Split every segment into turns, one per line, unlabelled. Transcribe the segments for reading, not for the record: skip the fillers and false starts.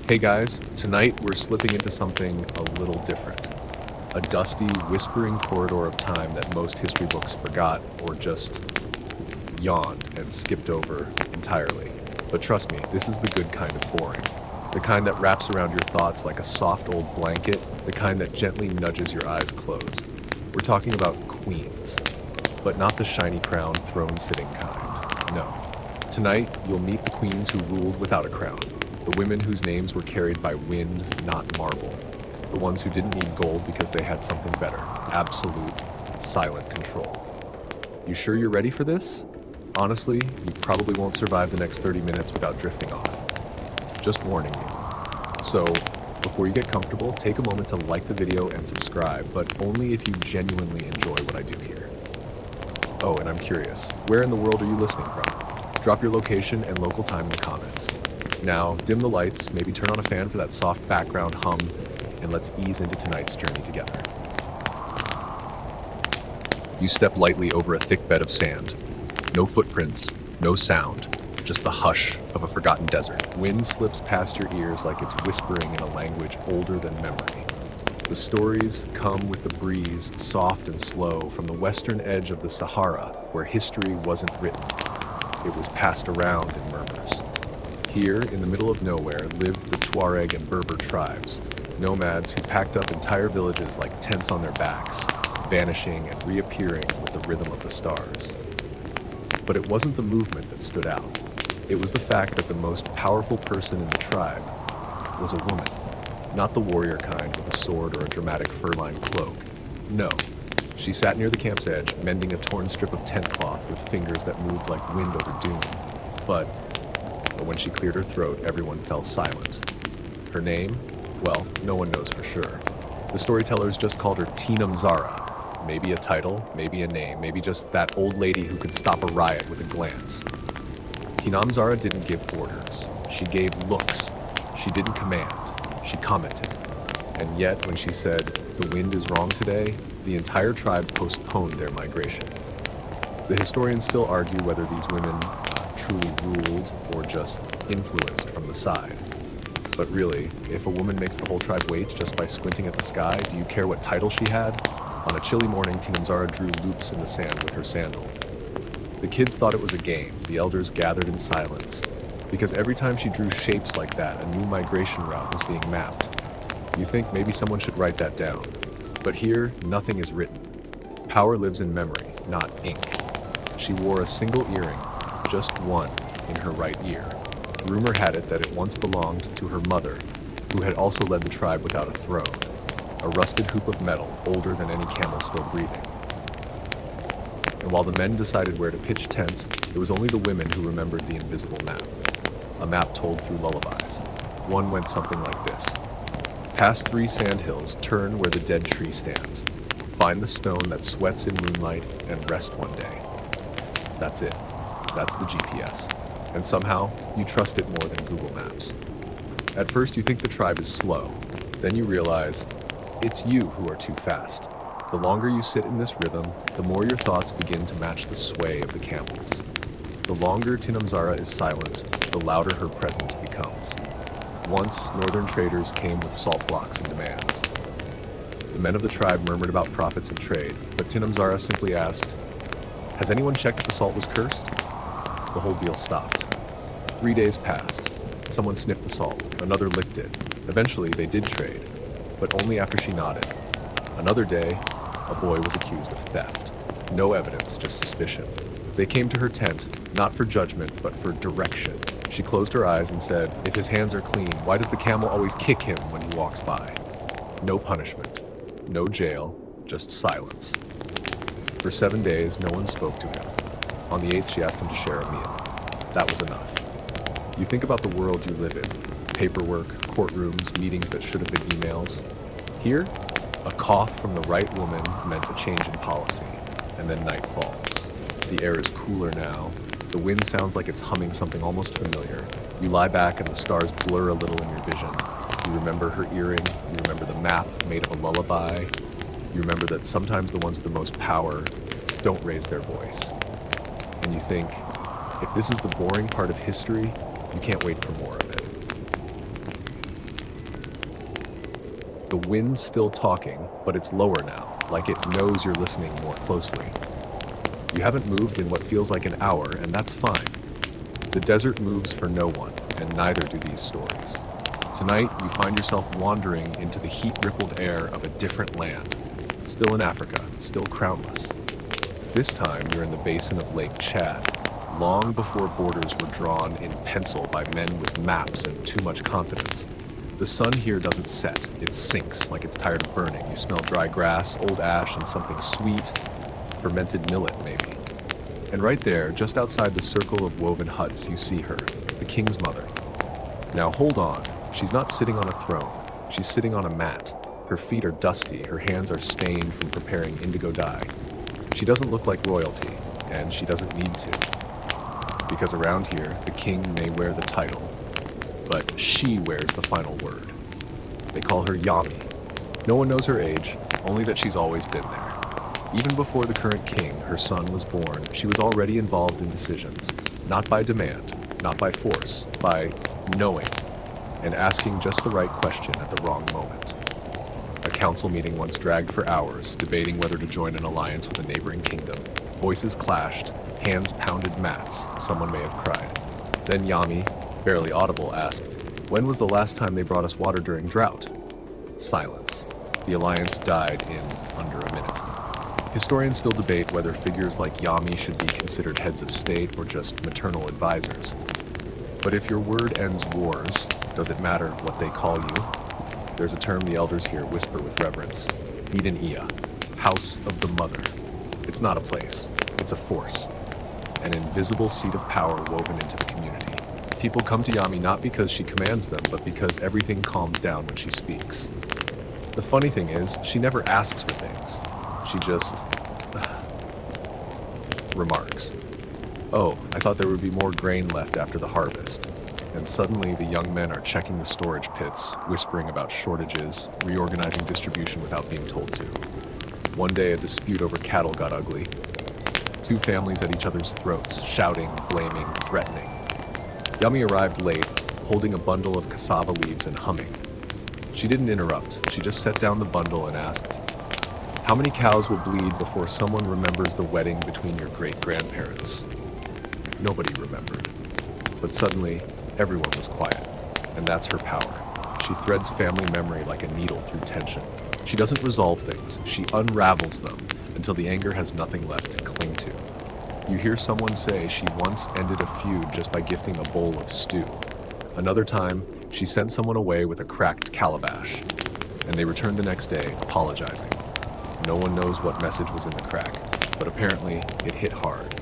Hey guys, tonight we're slipping into something a little different. A dusty, whispering corridor of time that most history books forgot or just yawned and skipped over entirely. But trust me, this is the good kind of boring. The kind that wraps around your thoughts like a soft old blanket, the kind that gently nudges your eyes closed. We're talking about queens, but not the shiny crown, throne-sitting kind. No. Tonight, you'll meet the queens who ruled without a crown. The women whose names were carried by wind, not marble. The ones who didn't need gold because they had something better. Absolute, silent control. You sure you're ready for this? Honestly, you probably won't survive the next 30 minutes without drifting off. Just warning you. So, before you get comfortable, take a moment to like the video and subscribe, but only if you genuinely enjoy what I do here. Oh, and I'm curious, where in the world are you listening from? Drop your location and local time in the comments. Now, dim the lights, maybe turn on a fan for that soft background hum, and let's ease into tonight's journey together. You step lightly over a thick bed of sand. No footprints, no sound, just the hush of a forgotten desert. Wind slips past your ears like it's whispering in a language older than memory. The stories come with the breeze, soft and slow, from the western edge of the Sahara, where history wasn't written. It was passed around in murmurs. Here, in the middle of nowhere, lived the Tuareg and Berber tribes, nomads who packed up entire villages like tents on their backs, vanishing and reappearing with the rhythm of the stars. But it wasn't the movement that stood out. It was the fact that the most powerful person in the tribe was a woman. Not the warrior kind with a sword or a dramatic fur-lined cloak. No. She sat near the camp's edge, mending a torn strip of tent cloth with fingers that moved like wind over dune. But when she cleared her throat, everyone fell silent. Her name? Well, no one knows for sure. The storytellers just called her Tinam Zara. Maybe a title, maybe a name, maybe just that old lady who could stop a riot with a glance. Tinam Zara didn't give orders. She gave looks. She didn't command. She commented. And yet, when she said, "The wind is wrong today," the entire tribe postponed their migration. The historians still argue whether these women truly ruled or just influenced from the side. But really, if a woman makes the whole tribe wait just by squinting at the sky, do you care what title she had? On a chilly morning, Tinam Zara drew loops in the sand with her sandal. The kids thought it was a game. The elders gathered in silence, because every time she drew shapes like that, a new migration route was being mapped. You think maybe someone should write that down. But here, nothing is written. Power lives in memory, not ink. She wore a single earring, just one, in her right ear. Rumor had it that it once belonged to her mother, who had also led the tribe without a throne. A rusted hoop of metal, older than any camel still breathing. And while the men decided where to pitch tents, it was only the women who remembered the invisible map. A map told through lullabies. One went something like this. Past 3 sandhills, turn where the dead tree stands. Find the stone that sweats in moonlight and rest one day. That's it. That's the GPS. And somehow, you trust it more than Google Maps. At first, you think the tribe is slow. Then you realize it's you who are too fast. The longer you sit in this rhythm, the more your thoughts begin to match the sway of the camels. The longer Tinam Zara is silent, the louder her presence becomes. Once, northern traders came with salt blocks and demands. The men of the tribe murmured about profits and trade, but Tinam Zara simply asked, "Has anyone checked if the salt was cursed?" The whole deal stopped. 3 days passed. Someone sniffed the salt, another licked it. Eventually, they did trade, but only after she nodded. Another day, a boy was accused of theft. No evidence, just suspicion. They came to her tent, not for judgment, but for direction. She closed her eyes and said, "If his hands are clean, why does the camel always kick him when he walks by?" No punishment, no jail, just silence. For 7 days, no one spoke to him. On the 8th, she asked him to share a meal. That was enough. You think about the world you live in. Paperwork, courtrooms, meetings that should have been emails. Here, a cough from the right woman meant a change in policy, and then night falls. The air is cooler now. The wind sounds like it's humming something almost familiar. You lie back and the stars blur a little in your vision. You remember her earring, you remember the map made of a lullaby. You remember that sometimes the ones with the most power don't raise their voice. And you think, if this is the boring part of history, you can't wait for more of it. The wind's still talking, but it's lower now, like it knows you're listening more closely. You haven't moved in what feels like an hour, and that's fine. The desert moves for no one, and neither do these stories. Tonight, you find yourself wandering into the heat-rippled air of a different land. Still in Africa, still crownless. This time, you're in the basin of Lake Chad, long before borders were drawn in pencil by men with maps and too much confidence. The sun here doesn't set, it sinks like it's tired of burning. You smell dry grass, old ash, and something sweet, fermented millet maybe. And right there, just outside the circle of woven huts, you see her, the king's mother. Now hold on, she's not sitting on a throne, she's sitting on a mat. Her feet are dusty, her hands are stained from preparing indigo dye. She doesn't look like royalty, and she doesn't need to. Because around here, the king may wear the title, but she wears the final word. They call her Yami. No one knows her age, only that she's always been there. Even before the current king, her son, was born, she was already involved in decisions. Not by demand, not by force, by knowing, and asking just the right question at the wrong moment. A council meeting once dragged for hours, debating whether to join an alliance with a neighboring kingdom. Voices clashed, hands pounded mats, someone may have cried. Then Yami, barely audible, asked, "When was the last time they brought us water during drought?" Silence. The alliance died in under a minute. Historians still debate whether figures like Yami should be considered heads of state or just maternal advisors. But if your word ends wars, does it matter what they call you? There's a term the elders here whisper with reverence. Eden-Ia, house of the mother. It's not a place, it's a force. An invisible seat of power woven into the community. People come to Yami not because she commands them, but because everything calms down when she speaks. The funny thing is, she never asks for things. She just remarks. "Oh, I thought there would be more grain left after the harvest." And suddenly the young men are checking the storage pits, whispering about shortages, reorganizing distribution without being told to. One day a dispute over cattle got ugly. Two families at each other's throats, shouting, blaming, threatening. Yami arrived late, holding a bundle of cassava leaves and humming. She didn't interrupt, she just set down the bundle and asked, "How many cows will bleed before someone remembers the wedding between your great-grandparents?" Nobody remembered. But suddenly, everyone was quiet, and that's her power. She threads family memory like a needle through tension. She doesn't resolve things, she unravels them until the anger has nothing left to cling to. You hear someone say she once ended a feud just by gifting a bowl of stew. Another time, she sent someone away with a cracked calabash, and they returned the next day, apologizing. No one knows what message was in the crack, but apparently it hit hard.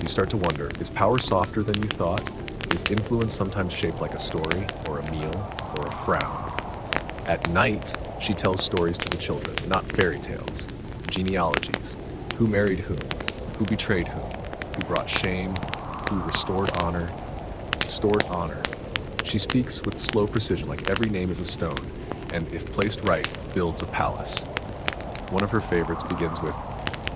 You start to wonder, is power softer than you thought? Is influence sometimes shaped like a story, or a meal, or a frown? At night, she tells stories to the children, not fairy tales. Genealogies. Who married whom? Who betrayed whom? Who brought shame? Who restored honor? Stored honor. She speaks with slow precision, like every name is a stone, and if placed right, builds a palace. One of her favorites begins with,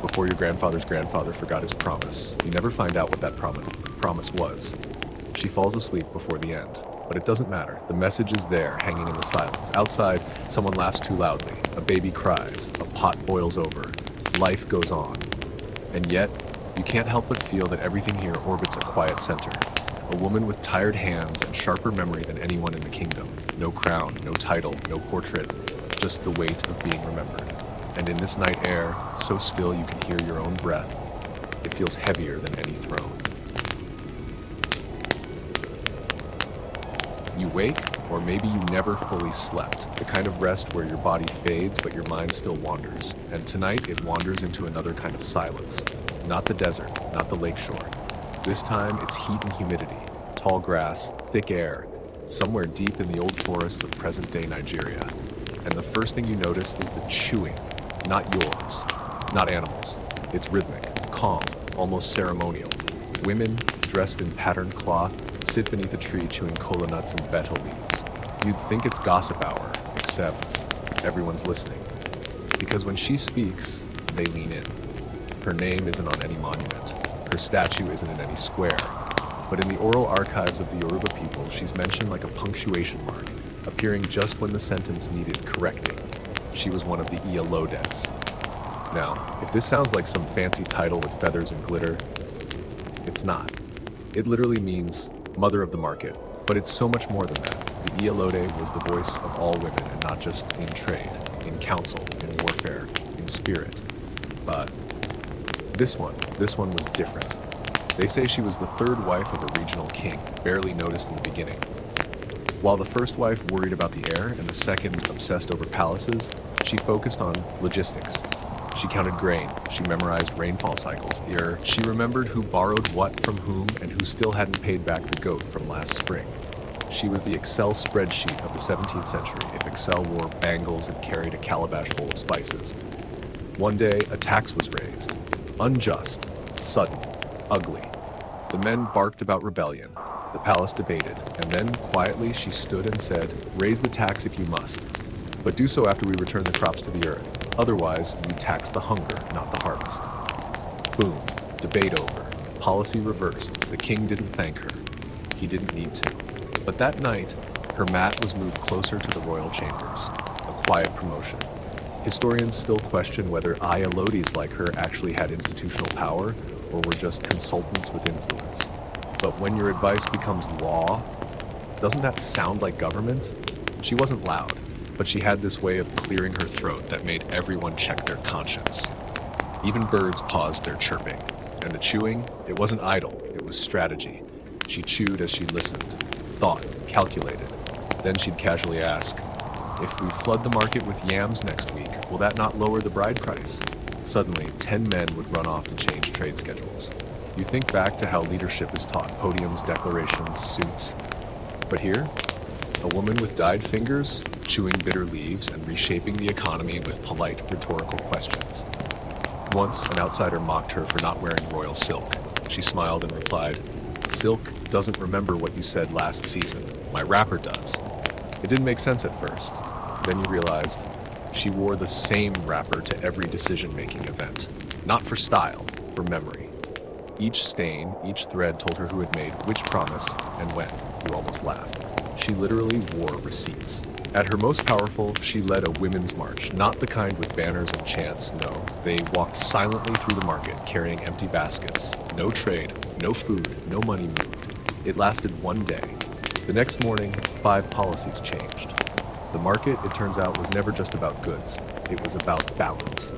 "Before your grandfather's grandfather forgot his promise." You never find out what that promise was. She falls asleep before the end, but it doesn't matter. The message is there, hanging in the silence. Outside, someone laughs too loudly. A baby cries. A pot boils over. Life goes on. And yet, you can't help but feel that everything here orbits a quiet center. A woman with tired hands and sharper memory than anyone in the kingdom. No crown, no title, no portrait, just the weight of being remembered. And in this night air, so still you can hear your own breath, it feels heavier than any throne. You wake, or maybe you never fully slept. The kind of rest where your body fades, but your mind still wanders. And tonight, it wanders into another kind of silence. Not the desert, not the lakeshore. This time, it's heat and humidity, tall grass, thick air, somewhere deep in the old forests of present-day Nigeria. And the first thing you notice is the chewing. Not yours, not animals. It's rhythmic, calm, almost ceremonial. Women, dressed in patterned cloth, sit beneath a tree chewing kola nuts and betel leaves. You'd think it's gossip hour, except everyone's listening. Because when she speaks, they lean in. Her name isn't on any monument. Her statue isn't in any square. But in the oral archives of the Yoruba people, she's mentioned like a punctuation mark. appearing just when the sentence needed correcting. She was one of the Ealodes. Now, if this sounds like some fancy title with feathers and glitter, it's not. It literally means mother of the market, but it's so much more than that. The Ealode was the voice of all women, and not just in trade, in counsel, in warfare, in spirit. But this one was different. They say she was the third wife of a regional king, barely noticed in the beginning. While the first wife worried about the heir and the second obsessed over palaces, she focused on logistics. She counted grain, she memorized rainfall cycles, she remembered who borrowed what from whom and who still hadn't paid back the goat from last spring. She was the Excel spreadsheet of the 17th century, if Excel wore bangles and carried a calabash full of spices. One day, a tax was raised. Unjust, sudden, ugly. The men barked about rebellion. The palace debated, and then, quietly, she stood and said, "Raise the tax if you must, but do so after we return the crops to the earth. Otherwise, we tax the hunger, not the harvest." Boom. Debate over. Policy reversed. The king didn't thank her. He didn't need to. But that night, her mat was moved closer to the royal chambers. A quiet promotion. Historians still question whether Ealodes like her actually had institutional power or were just consultants with influence. But when your advice becomes law, doesn't that sound like government? She wasn't loud, but she had this way of clearing her throat that made everyone check their conscience. Even birds paused their chirping. And the chewing, it wasn't idle, it was strategy. She chewed as she listened, thought, calculated. Then she'd casually ask, "If we flood the market with yams next week, will that not lower the bride price?" Suddenly, 10 men would run off to change trade schedules. You think back to how leadership is taught, podiums, declarations, suits. But here, a woman with dyed fingers, chewing bitter leaves and reshaping the economy with polite, rhetorical questions. Once, an outsider mocked her for not wearing royal silk. She smiled and replied, "Silk doesn't remember what you said last season. My wrapper does." It didn't make sense at first. Then you realized she wore the same wrapper to every decision-making event. Not for style, for memory. Each stain, each thread told her who had made which promise and when. You almost laughed. She literally wore receipts. At her most powerful, she led a women's march, not the kind with banners and chants, no. They walked silently through the market, carrying empty baskets. No trade, no food, no money moved. It lasted one day. The next morning, 5 policies changed. The market, it turns out, was never just about goods. It was about balance.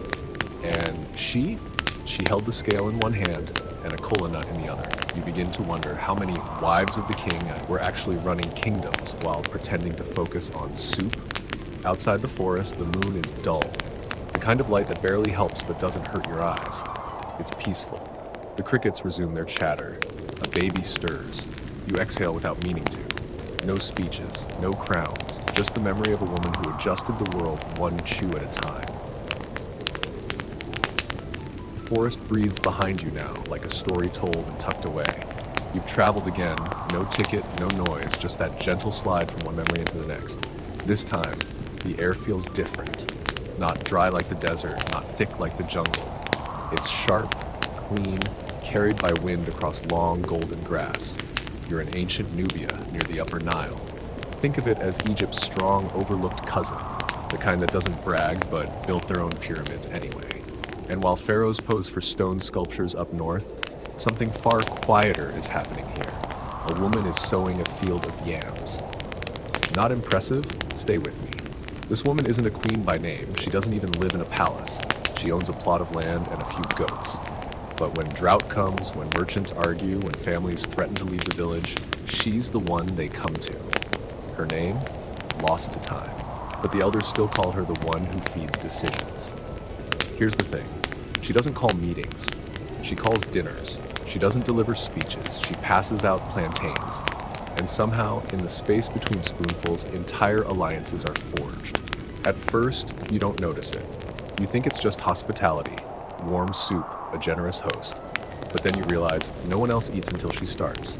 And she held the scale in one hand and a kola nut in the other. You begin to wonder how many wives of the king were actually running kingdoms while pretending to focus on soup. Outside the forest, the moon is dull. The kind of light that barely helps but doesn't hurt your eyes. It's peaceful. The crickets resume their chatter. A baby stirs. You exhale without meaning to. No speeches, no crowns, just the memory of a woman who adjusted the world one chew at a time. The forest breathes behind you now, like a story told and tucked away. You've traveled again, no ticket, no noise, just that gentle slide from one memory into the next. This time, the air feels different. Not dry like the desert, not thick like the jungle. It's sharp, clean, carried by wind across long golden grass. You're in ancient Nubia, near the Upper Nile. Think of it as Egypt's strong, overlooked cousin, the kind that doesn't brag but built their own pyramids anyway. And while pharaohs pose for stone sculptures up north, something far quieter is happening here. A woman is sowing a field of yams. Not impressive? Stay with me. This woman isn't a queen by name. She doesn't even live in a palace. She owns a plot of land and a few goats. But when drought comes, when merchants argue, when families threaten to leave the village, she's the one they come to. Her name? Lost to time. But the elders still call her the one who feeds decisions. Here's the thing. She doesn't call meetings. She calls dinners. She doesn't deliver speeches. She passes out plantains. And somehow, in the space between spoonfuls, entire alliances are forged. At first, you don't notice it. You think it's just hospitality, warm soup, a generous host. But then you realize no one else eats until she starts.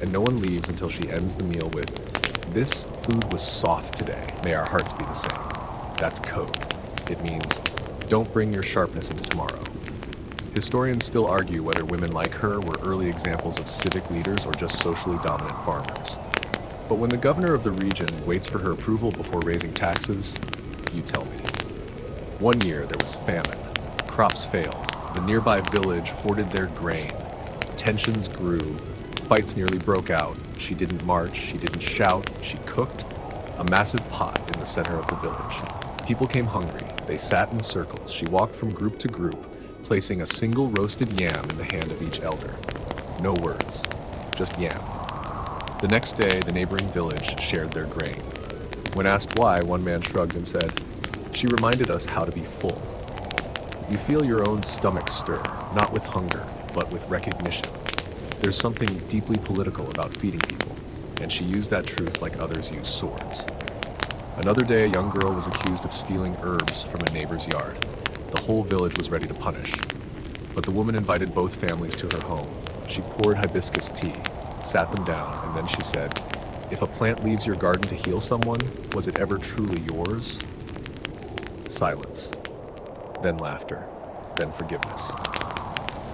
And no one leaves until she ends the meal with, "This food was soft today. May our hearts be the same." That's code. It means, don't bring your sharpness into tomorrow. Historians still argue whether women like her were early examples of civic leaders or just socially dominant farmers. But when the governor of the region waits for her approval before raising taxes, you tell me. One year there was famine. Crops failed. The nearby village hoarded their grain. Tensions grew. Fights nearly broke out. She didn't march. She didn't shout. She cooked a massive pot in the center of the village. People came hungry. They sat in circles. She walked from group to group, placing a single roasted yam in the hand of each elder. No words, just yam. The next day, the neighboring village shared their grain. When asked why, one man shrugged and said, "She reminded us how to be full." You feel your own stomach stir, not with hunger, but with recognition. There's something deeply political about feeding people, and she used that truth like others use swords. Another day, a young girl was accused of stealing herbs from a neighbor's yard. The whole village was ready to punish, but the woman invited both families to her home. She poured hibiscus tea, sat them down, and then she said, "If a plant leaves your garden to heal someone, was it ever truly yours?" Silence. Then laughter. Then forgiveness.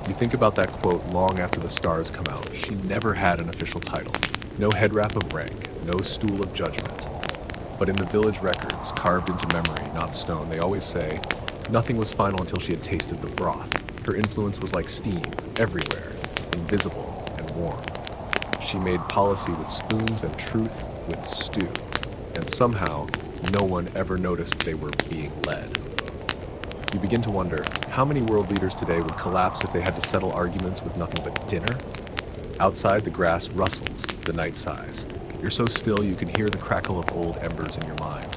You think about that quote long after the stars come out. She never had an official title. No head wrap of rank. No stool of judgment. But in the village records, carved into memory, not stone, they always say, nothing was final until she had tasted the broth. Her influence was like steam, everywhere, invisible and warm. She made policy with spoons and truth with stew. And somehow, no one ever noticed they were being led. You begin to wonder, how many world leaders today would collapse if they had to settle arguments with nothing but dinner? Outside, the grass rustles, the night sighs. You're so still you can hear the crackle of old embers in your mind.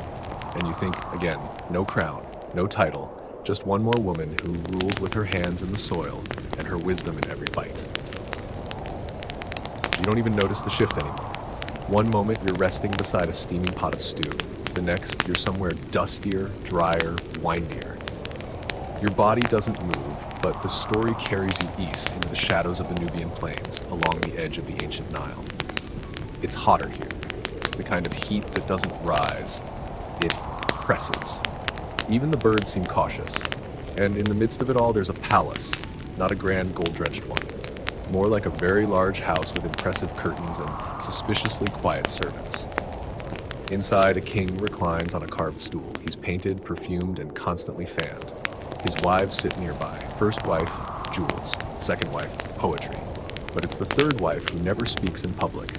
And you think, again, no crown, no title, just one more woman who ruled with her hands in the soil and her wisdom in every bite. You don't even notice the shift anymore. One moment you're resting beside a steaming pot of stew. The next, you're somewhere dustier, drier, windier. Your body doesn't move, but the story carries you east into the shadows of the Nubian plains, along the edge of the ancient Nile. It's hotter here, the kind of heat that doesn't rise, it presses. Even the birds seem cautious, and in the midst of it all there's a palace, not a grand gold-drenched one, more like a very large house with impressive curtains and suspiciously quiet servants. Inside, a king reclines on a carved stool. He's painted, perfumed, and constantly fanned. His wives sit nearby. First wife, jewels. Second wife, poetry. But it's the third wife who never speaks in public,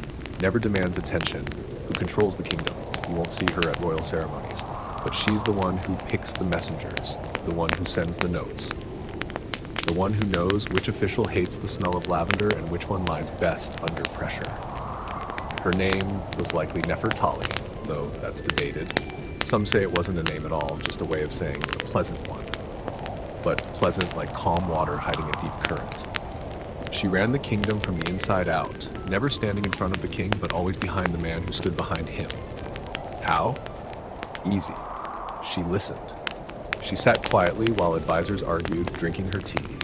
never demands attention, who controls the kingdom. You won't see her at royal ceremonies, but she's the one who picks the messengers, the one who sends the notes, the one who knows which official hates the smell of lavender and which one lies best under pressure. Her name was likely Nefertali, though that's debated. Some say it wasn't a name at all, just a way of saying the pleasant one. But pleasant like calm water hiding a deep current. She ran the kingdom from the inside out, never standing in front of the king, but always behind the man who stood behind him. How? Easy. She listened. She sat quietly while advisors argued, drinking her tea.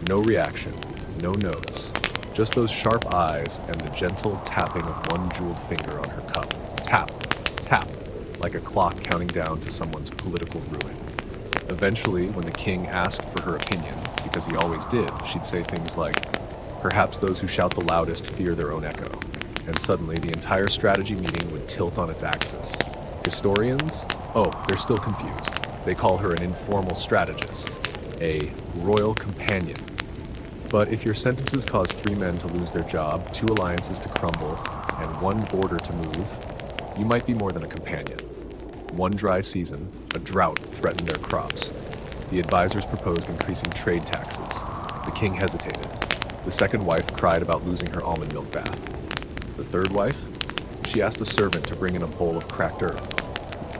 No reaction, no notes, just those sharp eyes and the gentle tapping of one jeweled finger on her cup. Tap, tap, like a clock counting down to someone's political ruin. Eventually, when the king asked for her opinion, because he always did, she'd say things like, "Perhaps those who shout the loudest fear their own echo." And suddenly, the entire strategy meeting would tilt on its axis. Historians? Oh, they're still confused. They call her an informal strategist, a royal companion. But if your sentences cause 3 men to lose their job, 2 alliances to crumble, and 1 border to move, you might be more than a companion. One dry season, a drought threatened their crops. The advisors proposed increasing trade taxes. The king hesitated. The second wife cried about losing her almond milk bath. The third wife? She asked a servant to bring in a bowl of cracked earth.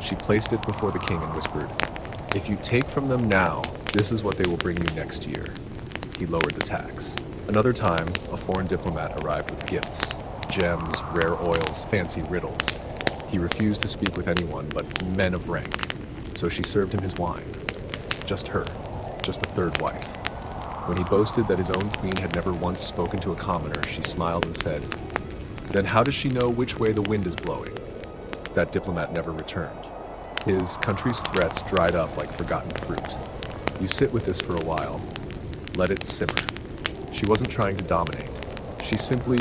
She placed it before the king and whispered, "If you take from them now, this is what they will bring you next year." He lowered the tax. Another time, a foreign diplomat arrived with gifts, gems, rare oils, fancy riddles. He refused to speak with anyone but men of rank, so she served him his wine. Just her, just a third wife. When he boasted that his own queen had never once spoken to a commoner, she smiled and said, "Then how does she know which way the wind is blowing?" That diplomat never returned. His country's threats dried up like forgotten fruit. You sit with this for a while, let it simmer. She wasn't trying to dominate. She simply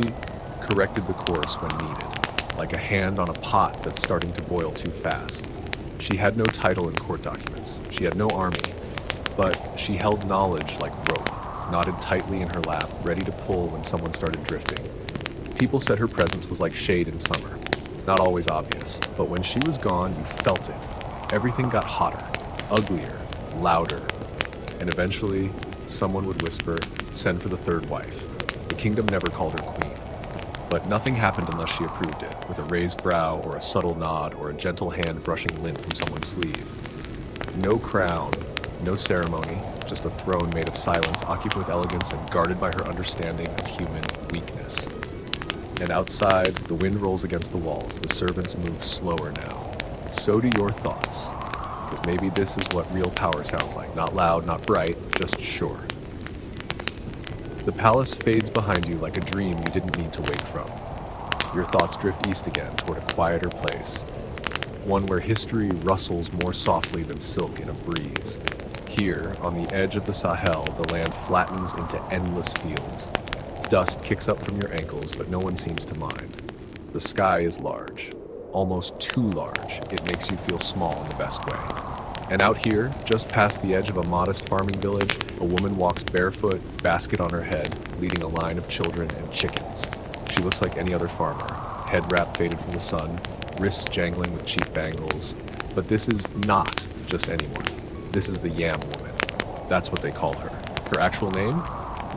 corrected the course when needed. like a hand on a pot that's starting to boil too fast. She had no title in court documents. She had no army, but she held knowledge like rope, knotted tightly in her lap, ready to pull when someone started drifting. People said her presence was like shade in summer. Not always obvious, but when she was gone, you felt it. Everything got hotter, uglier, louder, and eventually, someone would whisper, "Send for the third wife." The kingdom never called her queen. But nothing happened unless she approved it, with a raised brow or a subtle nod or a gentle hand brushing lint from someone's sleeve. No crown, no ceremony, just a throne made of silence, occupied with elegance and guarded by her understanding of human weakness. And outside, the wind rolls against the walls, the servants move slower now. So do your thoughts, because maybe this is what real power sounds like. Not loud, not bright, just sure. The palace fades behind you like a dream you didn't mean to wake from. Your thoughts drift east again toward a quieter place, one where history rustles more softly than silk in a breeze. Here, on the edge of the Sahel, the land flattens into endless fields. Dust kicks up from your ankles, but no one seems to mind. The sky is large, almost too large. It makes you feel small in the best way. And out here, just past the edge of a modest farming village, a woman walks barefoot, basket on her head, leading a line of children and chickens. She looks like any other farmer, head wrap faded from the sun, wrists jangling with cheap bangles. But this is not just anyone. This is the Yam Woman. That's what they call her. Her actual name?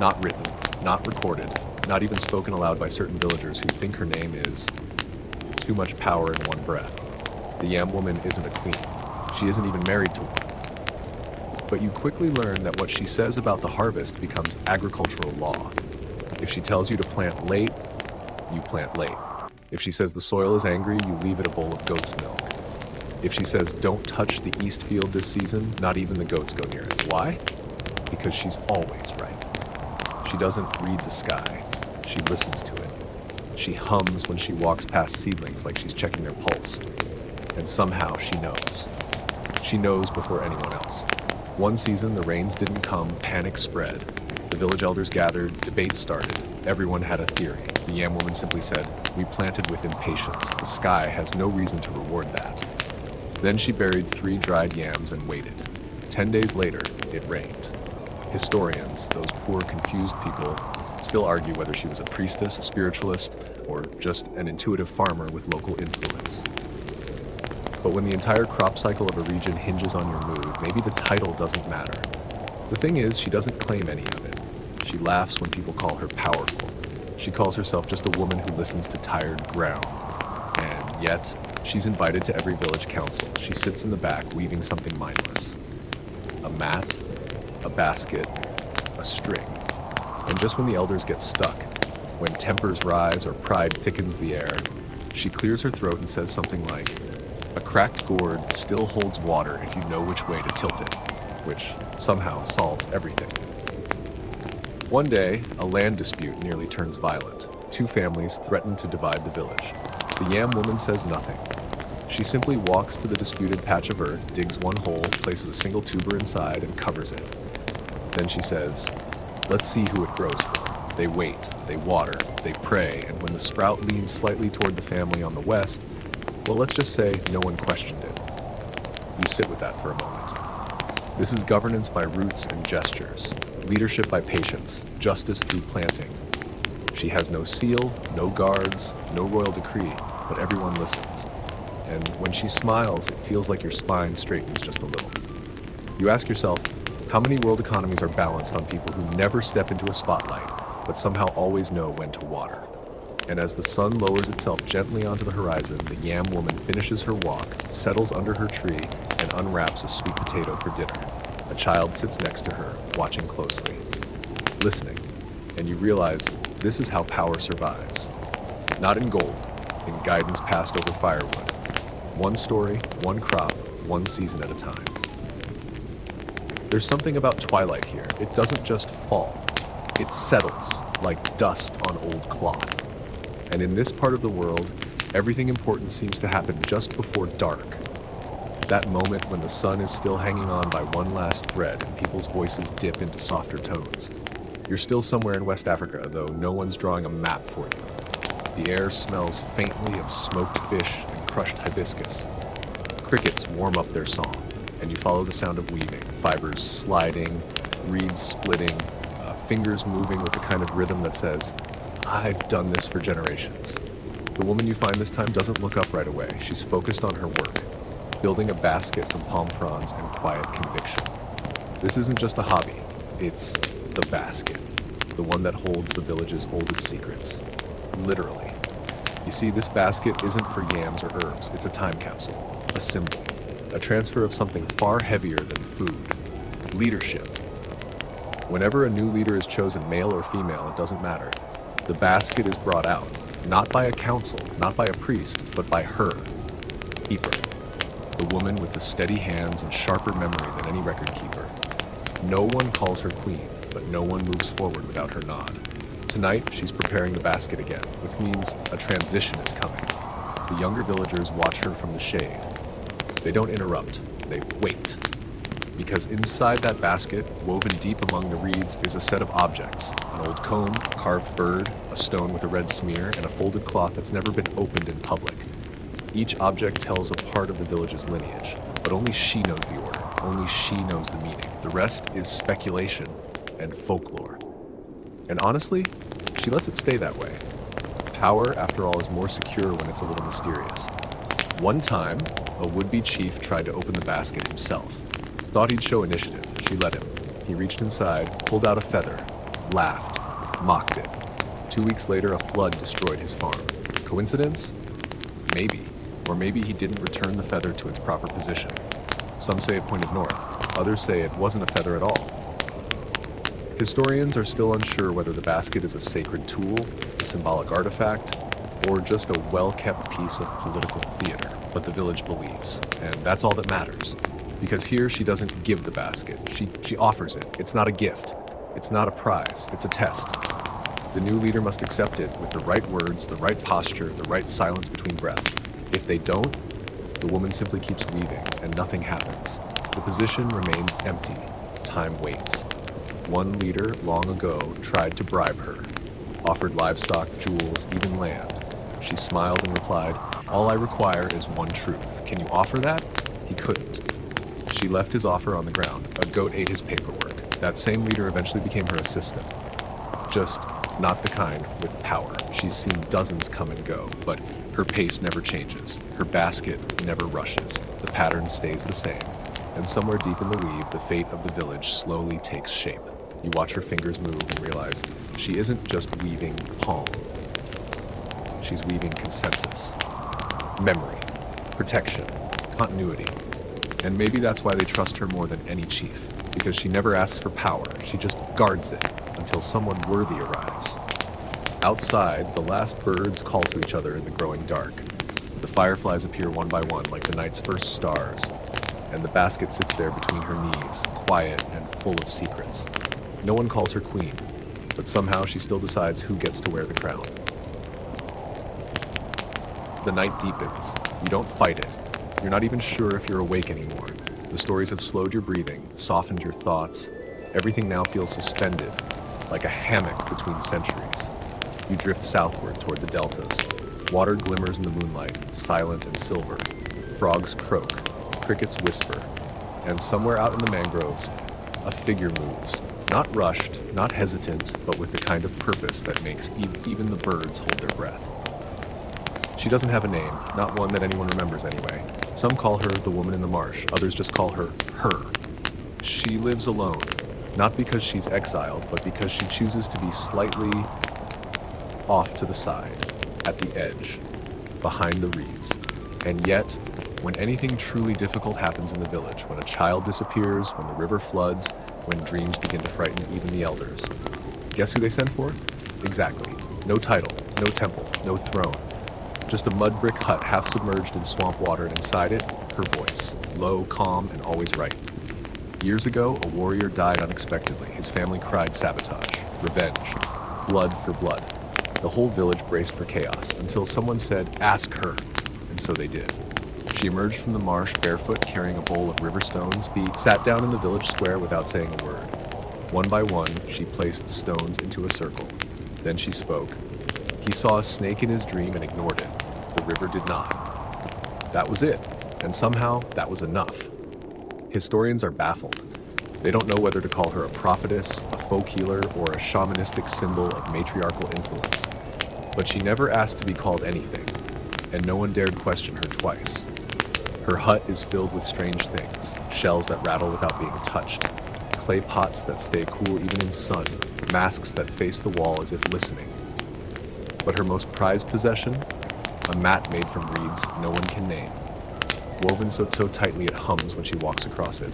Not written, not recorded, not even spoken aloud by certain villagers who think her name is too much power in one breath. The Yam Woman isn't a queen. She isn't even married to one. But you quickly learn that what she says about the harvest becomes agricultural law. If she tells you to plant late, you plant late. If she says the soil is angry, you leave it a bowl of goat's milk. If she says don't touch the east field this season, not even the goats go near it. Why? Because she's always right. She doesn't read the sky. She listens to it. She hums when she walks past seedlings like she's checking their pulse. And somehow she knows. She knows before anyone else. One season, the rains didn't come, panic spread. The village elders gathered, debates started. Everyone had a theory. The Yam Woman simply said, "We planted with impatience. The sky has no reason to reward that." Then she buried 3 dried yams and waited. 10 days later, it rained. Historians, those poor confused people, still argue whether she was a priestess, a spiritualist, or just an intuitive farmer with local influence. But when the entire crop cycle of a region hinges on your mood, maybe the title doesn't matter. The thing is, she doesn't claim any of it. She laughs when people call her powerful. She calls herself just a woman who listens to tired ground. And yet, she's invited to every village council. She sits in the back, weaving something mindless. A mat, a basket, a string. And just when the elders get stuck, when tempers rise or pride thickens the air, she clears her throat and says something like, "A cracked gourd still holds water if you know which way to tilt it," which somehow solves everything. One day, a land dispute nearly turns violent. 2 families threaten to divide the village. The Yam Woman says nothing. She simply walks to the disputed patch of earth, digs one hole, places a single tuber inside, and covers it. Then she says, "Let's see who it grows for." They wait, they water, they pray, and when the sprout leans slightly toward the family on the west, well, let's just say no one questioned it. You sit with that for a moment. This is governance by roots and gestures, leadership by patience, justice through planting. She has no seal, no guards, no royal decree, but everyone listens. And when she smiles, it feels like your spine straightens just a little. You ask yourself, how many world economies are balanced on people who never step into a spotlight, but somehow always know when to water? And as the sun lowers itself gently onto the horizon, the Yam Woman finishes her walk, settles under her tree, and unwraps a sweet potato for dinner. A child sits next to her, watching closely, listening, and you realize this is how power survives. Not in gold, in guidance passed over firewood. One story, one crop, one season at a time. There's something about twilight here. It doesn't just fall. It settles like dust on old cloth. And in this part of the world, everything important seems to happen just before dark. That moment when the sun is still hanging on by one last thread and people's voices dip into softer tones. You're still somewhere in West Africa, though no one's drawing a map for you. The air smells faintly of smoked fish and crushed hibiscus. Crickets warm up their song, and you follow the sound of weaving, fibers sliding, reeds splitting, fingers moving with the kind of rhythm that says, "I've done this for generations." The woman you find this time doesn't look up right away. She's focused on her work, building a basket from palm fronds and quiet conviction. This isn't just a hobby, it's the basket, the one that holds the village's oldest secrets. Literally. You see, this basket isn't for yams or herbs, it's a time capsule, a symbol, a transfer of something far heavier than food: leadership. Whenever a new leader is chosen, male or female, it doesn't matter. The basket is brought out, not by a council, not by a priest, but by her, keeper, the woman with the steady hands and sharper memory than any record keeper. No one calls her queen, but no one moves forward without her nod. Tonight, she's preparing the basket again, which means a transition is coming. The younger villagers watch her from the shade. They don't interrupt, they wait. Because inside that basket, woven deep among the reeds, is a set of objects: an old comb, a carved bird, a stone with a red smear, and a folded cloth that's never been opened in public. Each object tells a part of the village's lineage, but only she knows the order, only she knows the meaning. The rest is speculation and folklore. And honestly, she lets it stay that way. Power, after all, is more secure when it's a little mysterious. One time, a would-be chief tried to open the basket himself. Thought he'd show initiative. She let him. He reached inside, pulled out a feather, laughed, mocked it. 2 weeks later, a flood destroyed his farm. Coincidence? Maybe. Or maybe he didn't return the feather to its proper position. Some say it pointed north. Others say it wasn't a feather at all. Historians are still unsure whether the basket is a sacred tool, a symbolic artifact, or just a well-kept piece of political theater. But the village believes, and that's all that matters. Because here she doesn't give the basket, she offers it. It's not a gift, it's not a prize, it's a test. The new leader must accept it with the right words, the right posture, the right silence between breaths. If they don't, the woman simply keeps weaving and nothing happens. The position remains empty, time waits. One leader long ago tried to bribe her, offered livestock, jewels, even land. She smiled and replied, "All I require is one truth. Can you offer that?" He couldn't. She left his offer on the ground. A goat ate his paperwork. That same leader eventually became her assistant. Just not the kind with power. She's seen dozens come and go, but her pace never changes. Her basket never rushes. The pattern stays the same. And somewhere deep in the weave, the fate of the village slowly takes shape. You watch her fingers move and realize she isn't just weaving palm. She's weaving consensus, memory, protection, continuity. And maybe that's why they trust her more than any chief, because she never asks for power, she just guards it until someone worthy arrives. Outside, the last birds call to each other in the growing dark. The fireflies appear one by one like the night's first stars, and the basket sits there between her knees, quiet and full of secrets. No one calls her queen, but somehow she still decides who gets to wear the crown. The night deepens. You don't fight it. You're not even sure if you're awake anymore. The stories have slowed your breathing, softened your thoughts. Everything now feels suspended, like a hammock between centuries. You drift southward toward the deltas. Water glimmers in the moonlight, silent and silver. Frogs croak, crickets whisper, and somewhere out in the mangroves, a figure moves. Not rushed, not hesitant, but with the kind of purpose that makes even the birds hold their breath. She doesn't have a name, not one that anyone remembers anyway. Some call her the woman in the marsh, others just call her her. She lives alone, not because she's exiled, but because she chooses to be slightly off to the side, at the edge, behind the reeds. And yet, when anything truly difficult happens in the village, when a child disappears, when the river floods, when dreams begin to frighten even the elders, guess who they send for? Exactly. No title, no temple, no throne. Just a mud brick hut half submerged in swamp water, and inside it, her voice, low, calm, and always right. Years ago, a warrior died unexpectedly. His family cried sabotage, revenge, blood for blood. The whole village braced for chaos, until someone said, "Ask her," and so they did. She emerged from the marsh barefoot, carrying a bowl of river stones, sat down in the village square without saying a word. One by one, she placed stones into a circle. Then she spoke. He saw a snake in his dream and ignored it. The river did not. That was it, and somehow that was enough. Historians are baffled. They don't know whether to call her a prophetess, a folk healer, or a shamanistic symbol of matriarchal influence. But she never asked to be called anything, and no one dared question her twice. Her hut is filled with strange things, shells that rattle without being touched, clay pots that stay cool even in sun, masks that face the wall as if listening. But her most prized possession? A mat made from reeds no one can name, woven so tightly it hums when she walks across it.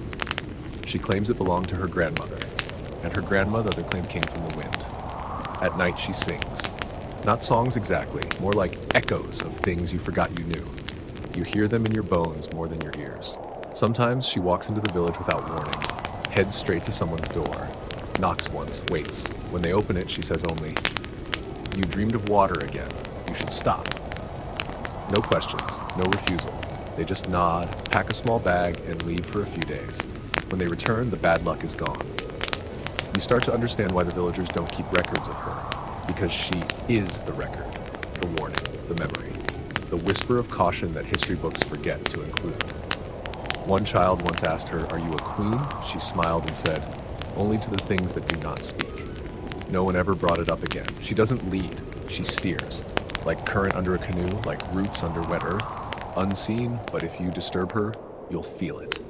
She claims it belonged to her grandmother, and her grandmother claimed came from the wind. At night she sings. Not songs exactly, more like echoes of things you forgot you knew. You hear them in your bones more than your ears. Sometimes she walks into the village without warning, heads straight to someone's door, knocks once, waits. When they open it, she says only, "You dreamed of water again. You should stop." No questions, no refusal. They just nod, pack a small bag, and leave for a few days. When they return, the bad luck is gone. You start to understand why the villagers don't keep records of her, because she is the record, the warning, the memory, the whisper of caution that history books forget to include. One child once asked her, "Are you a queen?" She smiled and said, "Only to the things that do not speak." No one ever brought it up again. She doesn't lead, she steers. Like current under a canoe, like roots under wet earth. Unseen, but if you disturb her, you'll feel it.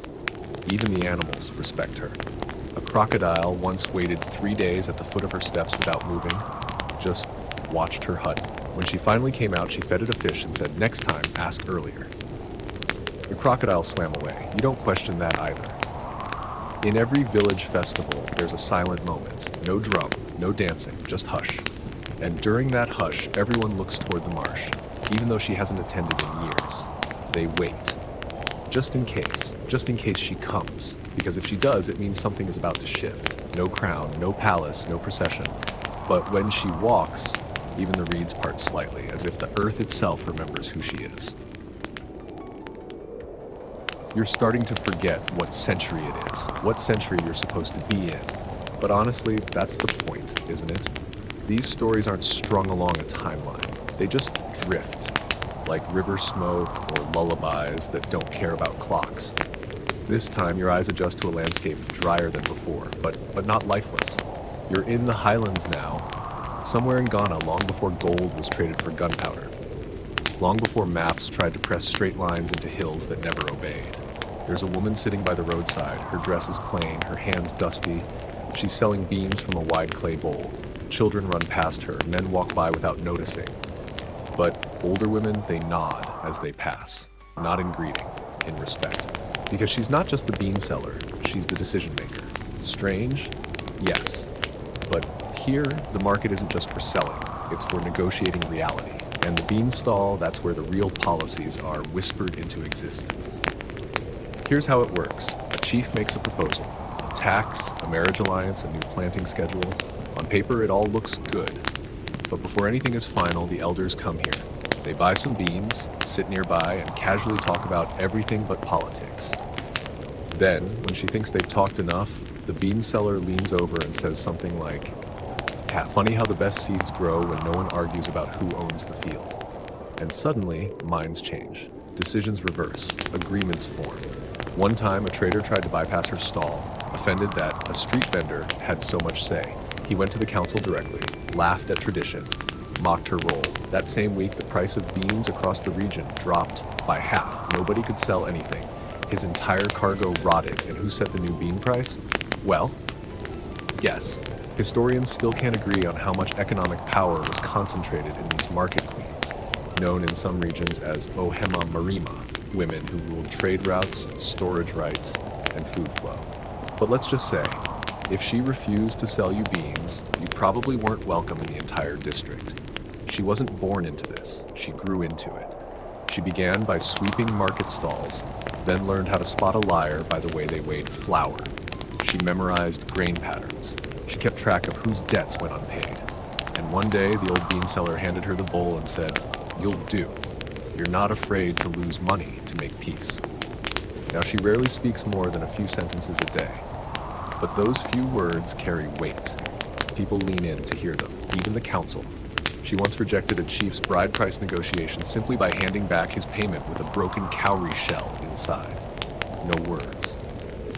Even the animals respect her. A crocodile once waited 3 days at the foot of her steps without moving, just watched her hut. When she finally came out, she fed it a fish and said, "Next time, ask earlier." The crocodile swam away. You don't question that either. In every village festival, there's a silent moment. No drum, no dancing, just hush. And during that hush, everyone looks toward the marsh, even though she hasn't attended in years. They wait. Just in case she comes. Because if she does, it means something is about to shift. No crown, no palace, no procession. But when she walks, even the reeds part slightly, as if the earth itself remembers who she is. You're starting to forget what century it is, what century you're supposed to be in. But honestly, that's the point, isn't it? These stories aren't strung along a timeline. They just drift, like river smoke or lullabies that don't care about clocks. This time, your eyes adjust to a landscape drier than before, but not lifeless. You're in the highlands now, somewhere in Ghana long before gold was traded for gunpowder. Long before maps tried to press straight lines into hills that never obeyed. There's a woman sitting by the roadside, her dress is plain, her hands dusty. She's selling beans from a wide clay bowl. Children run past her, men walk by without noticing. But older women, they nod as they pass, not in greeting, in respect. Because she's not just the bean seller, she's the decision maker. Strange? Yes. But here, the market isn't just for selling, it's for negotiating reality. And the bean stall, that's where the real policies are whispered into existence. Here's how it works. A chief makes a proposal. A tax, a marriage alliance, a new planting schedule. On paper, it all looks good. But before anything is final, the elders come here. They buy some beans, sit nearby, and casually talk about everything but politics. Then, when she thinks they've talked enough, the bean seller leans over and says something like, "Funny how the best seeds grow when no one argues about who owns the field." And suddenly, minds change. Decisions reverse. Agreements form. One time, a trader tried to bypass her stall, offended that a street vendor had so much say. He went to the council directly, laughed at tradition, mocked her role. That same week, the price of beans across the region dropped by half. Nobody could sell anything. His entire cargo rotted, and who set the new bean price? Well, yes, historians still can't agree on how much economic power was concentrated in these market queens, known in some regions as Ohema Marima, women who ruled trade routes, storage rights, and food flow. But let's just say, if she refused to sell you beans, you probably weren't welcome in the entire district. She wasn't born into this, she grew into it. She began by sweeping market stalls, then learned how to spot a liar by the way they weighed flour. She memorized grain patterns. She kept track of whose debts went unpaid. And one day, the old bean seller handed her the bowl and said, "You'll do. You're not afraid to lose money to make peace." Now, she rarely speaks more than a few sentences a day. But those few words carry weight. People lean in to hear them, even the council. She once rejected a chief's bride price negotiation simply by handing back his payment with a broken cowrie shell inside. No words,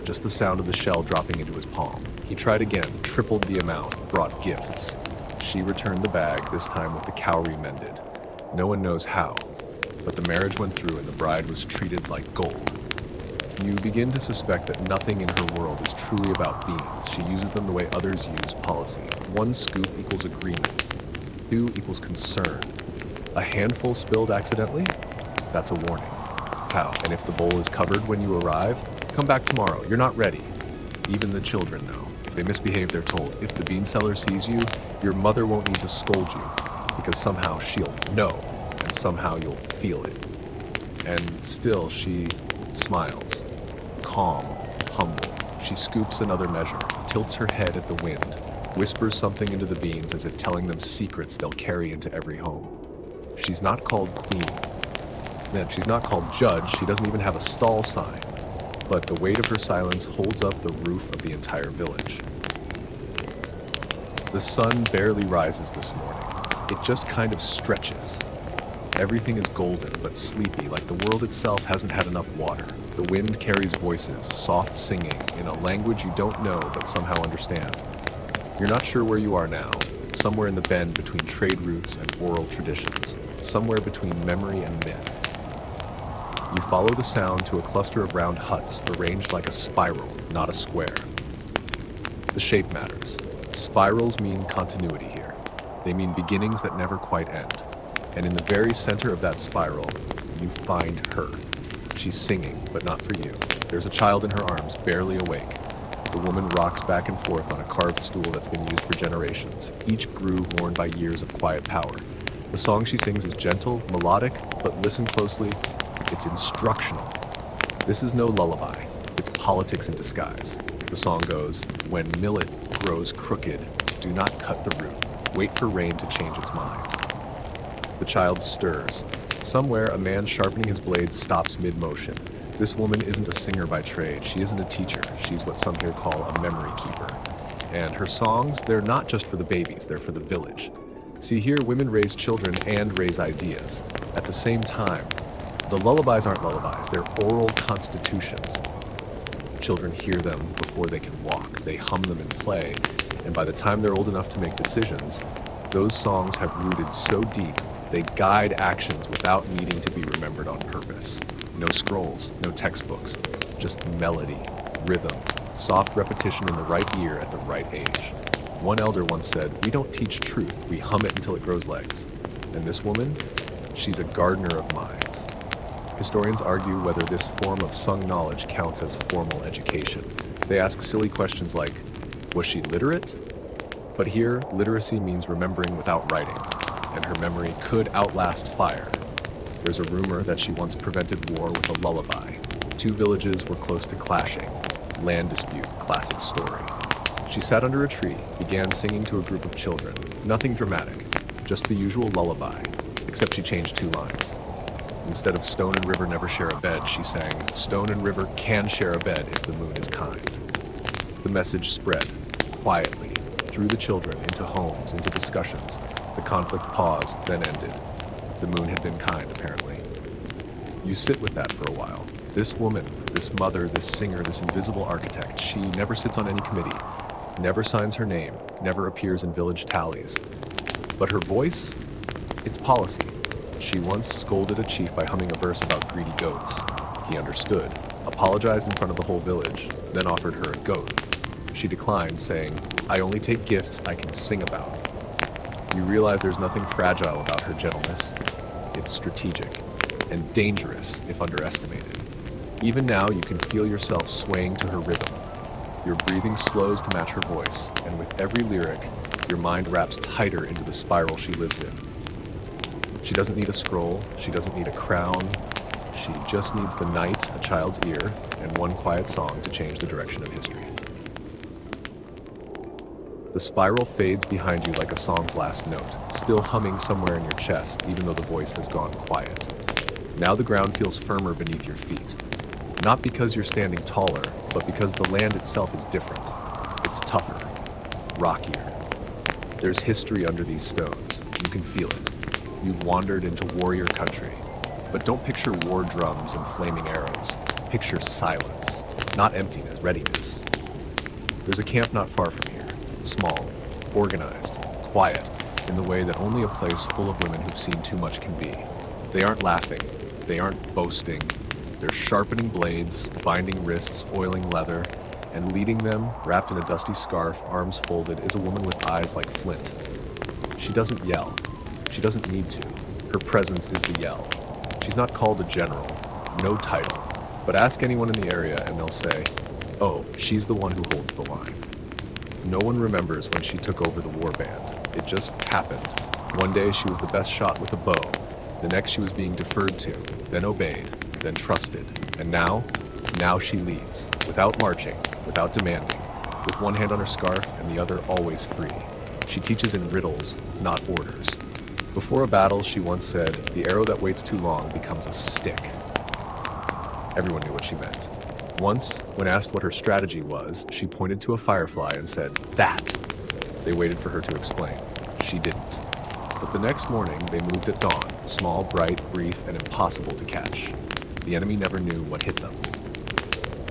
just the sound of the shell dropping into his palm. He tried again, tripled the amount, brought gifts. She returned the bag, this time with the cowrie mended. No one knows how, but the marriage went through and the bride was treated like gold. You begin to suspect that nothing in her world is truly about beans. She uses them the way others use policy. 1 scoop equals agreement. 2 equals concern. A handful spilled accidentally? That's a warning. How? And if the bowl is covered when you arrive, come back tomorrow. You're not ready. Even the children know. If they misbehave, they're told. If the bean seller sees you, your mother won't need to scold you, because somehow she'll know, and somehow you'll feel it. And still she smiles. Calm, humble. She scoops another measure, tilts her head at the wind, whispers something into the beans as if telling them secrets they'll carry into every home. She's not called queen. Then she's not called judge. She doesn't even have a stall sign. But the weight of her silence holds up the roof of the entire village. The sun barely rises this morning. It just kind of stretches. Everything is golden but sleepy, like the world itself hasn't had enough water. The wind carries voices, soft singing, in a language you don't know but somehow understand. You're not sure where you are now, somewhere in the bend between trade routes and oral traditions, somewhere between memory and myth. You follow the sound to a cluster of round huts arranged like a spiral, not a square. The shape matters. Spirals mean continuity here. They mean beginnings that never quite end. And in the very center of that spiral, you find her. She's singing, but not for you. There's a child in her arms, barely awake. The woman rocks back and forth on a carved stool that's been used for generations, each groove worn by years of quiet power. The song she sings is gentle, melodic, but listen closely, it's instructional. This is no lullaby, it's politics in disguise. The song goes, "When millet grows crooked, do not cut the root. Wait for rain to change its mind." The child stirs. Somewhere, a man sharpening his blade stops mid-motion. This woman isn't a singer by trade. She isn't a teacher. She's what some here call a memory keeper. And her songs, they're not just for the babies, they're for the village. See, here, women raise children and raise ideas. At the same time, the lullabies aren't lullabies, they're oral constitutions. Children hear them before they can walk. They hum them in play, and by the time they're old enough to make decisions, those songs have rooted so deep, they guide actions without needing to be remembered on purpose. No scrolls, no textbooks, just melody, rhythm, soft repetition in the right ear at the right age. One elder once said, "We don't teach truth, we hum it until it grows legs." And this woman, she's a gardener of minds. Historians argue whether this form of sung knowledge counts as formal education. They ask silly questions like, was she literate? But here, literacy means remembering without writing, and her memory could outlast fire. There's a rumor that she once prevented war with a lullaby. 2 villages were close to clashing. Land dispute, classic story. She sat under a tree, began singing to a group of children. Nothing dramatic, just the usual lullaby, except she changed 2 lines. Instead of "Stone and river never share a bed," she sang, "Stone and river can share a bed if the moon is kind." The message spread, quietly, through the children, into homes, into discussions. The conflict paused, then ended. The moon had been kind, apparently. You sit with that for a while. This woman, this mother, this singer, this invisible architect, she never sits on any committee, never signs her name, never appears in village tallies. But her voice? It's policy. She once scolded a chief by humming a verse about greedy goats. He understood, apologized in front of the whole village, then offered her a goat. She declined, saying, "I only take gifts I can sing about." You realize there's nothing fragile about her gentleness. It's strategic and dangerous if underestimated. Even now, you can feel yourself swaying to her rhythm. Your breathing slows to match her voice, and with every lyric, your mind wraps tighter into the spiral she lives in. She doesn't need a scroll, she doesn't need a crown, she just needs the night, a child's ear, and one quiet song to change the direction of history. The spiral fades behind you like a song's last note, still humming somewhere in your chest, even though the voice has gone quiet. Now the ground feels firmer beneath your feet. Not because you're standing taller, but because the land itself is different. It's tougher, rockier. There's history under these stones. You can feel it. You've wandered into warrior country. But don't picture war drums and flaming arrows. Picture silence, not emptiness, readiness. There's a camp not far from here. Small, organized, quiet, in the way that only a place full of women who've seen too much can be. They aren't laughing. They aren't boasting. They're sharpening blades, binding wrists, oiling leather, and leading them, wrapped in a dusty scarf, arms folded, is a woman with eyes like flint. She doesn't yell. She doesn't need to. Her presence is the yell. She's not called a general, no title, but ask anyone in the area and they'll say, oh, she's the one who holds the line. No one remembers when she took over the war band. It just happened. One day she was the best shot with a bow. The next she was being deferred to, then obeyed, then trusted. And now she leads, without marching, without demanding, with one hand on her scarf and the other always free. She teaches in riddles, not orders. Before a battle, she once said, the arrow that waits too long becomes a stick. Everyone knew what she meant. Once, when asked what her strategy was, she pointed to a firefly and said, that! They waited for her to explain. She didn't. But the next morning, they moved at dawn, small, bright, brief, and impossible to catch. The enemy never knew what hit them.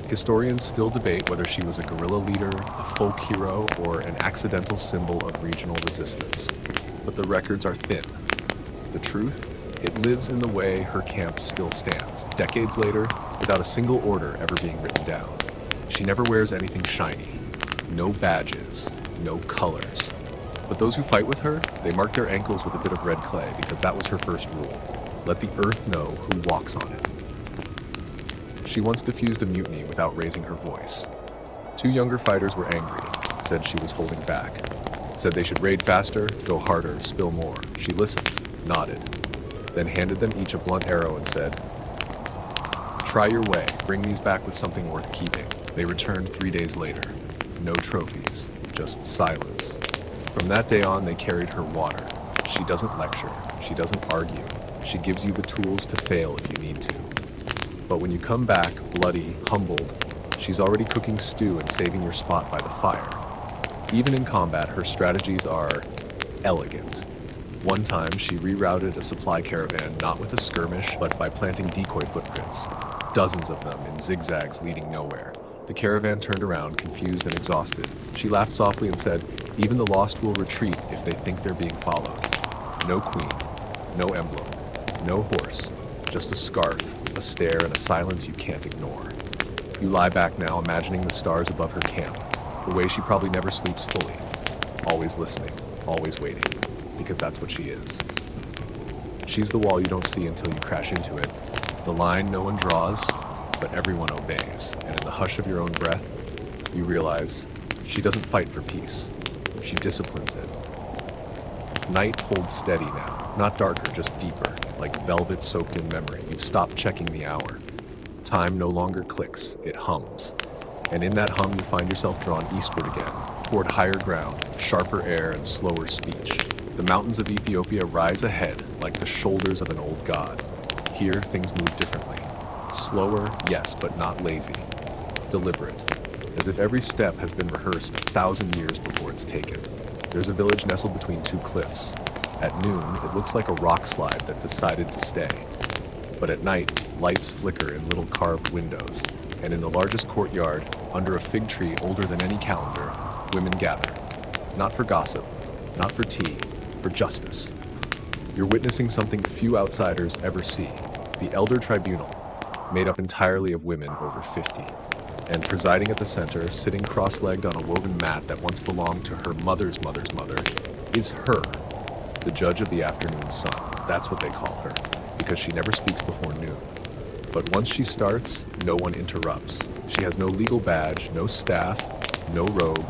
Historians still debate whether she was a guerrilla leader, a folk hero, or an accidental symbol of regional resistance. But the records are thin. The truth? It lives in the way her camp still stands, decades later, without a single order ever being written down. She never wears anything shiny. No badges, no colors. But those who fight with her, they mark their ankles with a bit of red clay because that was her first rule. Let the earth know who walks on it. She once diffused a mutiny without raising her voice. 2 younger fighters were angry, said she was holding back. Said they should raid faster, go harder, spill more. She listened, nodded, then handed them each a blunt arrow and said, try your way, bring these back with something worth keeping. They returned 3 days later. No trophies, just silence. From that day on, they carried her water. She doesn't lecture, she doesn't argue. She gives you the tools to fail if you need to. But when you come back, bloody, humbled, she's already cooking stew and saving your spot by the fire. Even in combat, her strategies are elegant. One time, she rerouted a supply caravan not with a skirmish, but by planting decoy footprints. Dozens of them in zigzags leading nowhere. The caravan turned around, confused and exhausted. She laughed softly and said, even the lost will retreat if they think they're being followed. No queen, no emblem, no horse, just a scarf, a stare, and a silence you can't ignore. You lie back now, imagining the stars above her camp, the way she probably never sleeps fully. Always listening, always waiting, because that's what she is. She's the wall you don't see until you crash into it, the line no one draws, but everyone obeys, and in the hush of your own breath, you realize she doesn't fight for peace. She disciplines it. Night holds steady now, not darker, just deeper, like velvet soaked in memory. You've stopped checking the hour. Time no longer clicks, it hums. And in that hum, you find yourself drawn eastward again, toward higher ground, sharper air, and slower speech. The mountains of Ethiopia rise ahead, like the shoulders of an old god. Here, things move differently. Slower, yes, but not lazy. Deliberate. As if every step has been rehearsed 1,000 years before it's taken. There's a village nestled between 2 cliffs. At noon, it looks like a rock slide that decided to stay. But at night, lights flicker in little carved windows. And in the largest courtyard, under a fig tree older than any calendar, women gather. Not for gossip, not for tea, for justice. You're witnessing something few outsiders ever see. The Elder Tribunal, made up entirely of women over 50. And presiding at the center, sitting cross-legged on a woven mat that once belonged to her mother's mother's mother, is her, the judge of the afternoon sun. That's what they call her, because she never speaks before noon. But once she starts, no one interrupts. She has no legal badge, no staff, no robe,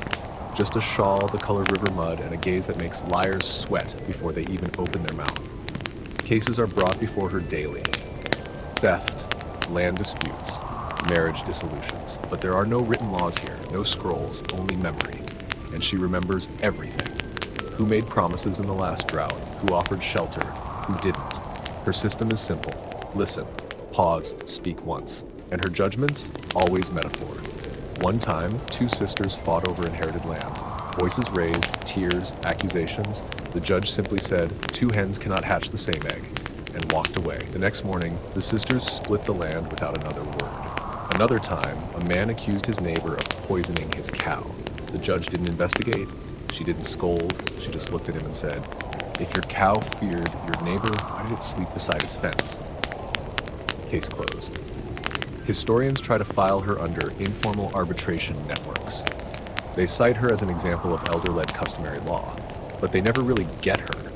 just a shawl the color river mud and a gaze that makes liars sweat before they even open their mouth. Cases are brought before her daily. Theft, land disputes, marriage dissolutions. But there are no written laws here, no scrolls, only memory. And she remembers everything. Who made promises in the last drought, who offered shelter, who didn't. Her system is simple. Listen, pause, speak once. And her judgments, always metaphor. One time, 2 sisters fought over inherited land. Voices raised, tears, accusations. The judge simply said, "Two hens cannot hatch the same egg," and walked away. The next morning, the sisters split the land without another word. Another time, a man accused his neighbor of poisoning his cow. The judge didn't investigate. She didn't scold. She just looked at him and said, "If your cow feared your neighbor, why did it sleep beside his fence?" Case closed. Historians try to file her under informal arbitration networks. They cite her as an example of elder-led customary law, but they never really get her,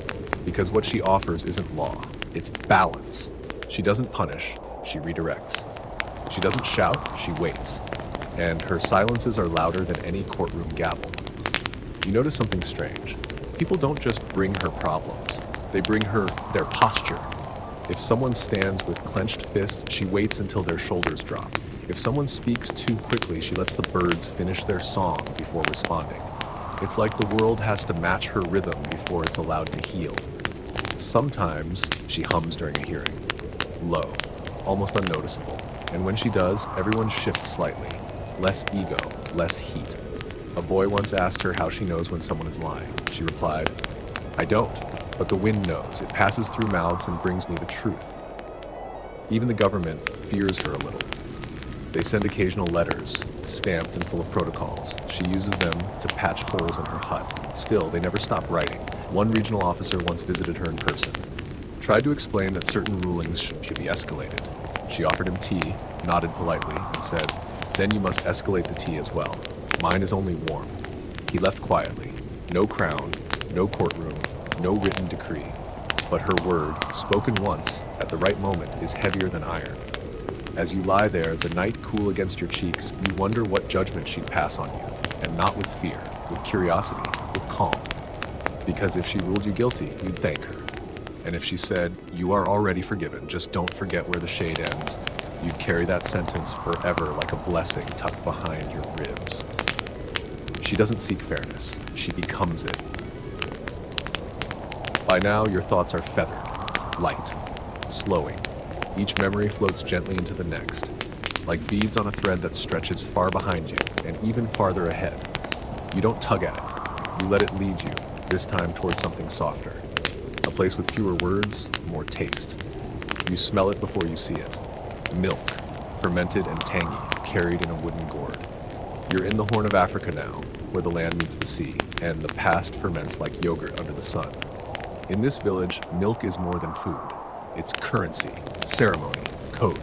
because what she offers isn't law, it's balance. She doesn't punish, she redirects. She doesn't shout, she waits. And her silences are louder than any courtroom gavel. You notice something strange. People don't just bring her problems, they bring her their posture. If someone stands with clenched fists, she waits until their shoulders drop. If someone speaks too quickly, she lets the birds finish their song before responding. It's like the world has to match her rhythm before it's allowed to heal. Sometimes she hums during a hearing, low, almost unnoticeable. And when she does, everyone shifts slightly. Less ego, less heat. A boy once asked her how she knows when someone is lying. She replied, "I don't. But the wind knows. It passes through mouths and brings me the truth." Even the government fears her a little. They send occasional letters, stamped and full of protocols. She uses them to patch holes in her hut. Still, they never stop writing. One regional officer once visited her in person, tried to explain that certain rulings should be escalated. She offered him tea, nodded politely, and said, "Then you must escalate the tea as well. Mine is only warm." He left quietly. No crown, no courtroom, no written decree, but her word, spoken once, at the right moment, is heavier than iron. As you lie there, the night cool against your cheeks, you wonder what judgment she'd pass on you, and not with fear, with curiosity, with calm. Because if she ruled you guilty, you'd thank her. And if she said, "You are already forgiven, just don't forget where the shade ends," you'd carry that sentence forever like a blessing tucked behind your ribs. She doesn't seek fairness, she becomes it. By now, your thoughts are feathered, light, slowing. Each memory floats gently into the next, like beads on a thread that stretches far behind you and even farther ahead. You don't tug at it. You let it lead you, this time towards something softer. A place with fewer words, more taste. You smell it before you see it. Milk, fermented and tangy, carried in a wooden gourd. You're in the Horn of Africa now, where the land meets the sea, and the past ferments like yogurt under the sun. In this village, milk is more than food. It's currency, ceremony, code.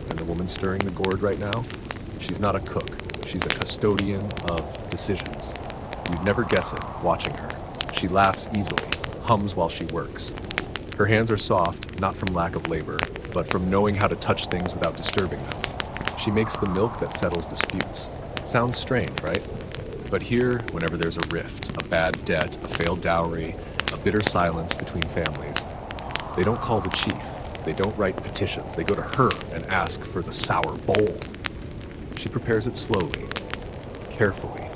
And the woman stirring the gourd right now, she's not a cook. She's a custodian of decisions. You'd never guess it, watching her. She laughs easily, hums while she works. Her hands are soft, not from lack of labor, but from knowing how to touch things without disturbing them. She makes the milk that settles disputes. Sounds strange, right? But here, whenever there's a rift, a bad debt, a failed dowry, a bitter silence between families, they don't call the chief. They don't write petitions. They go to her and ask for the sour bowl. She prepares it slowly, carefully.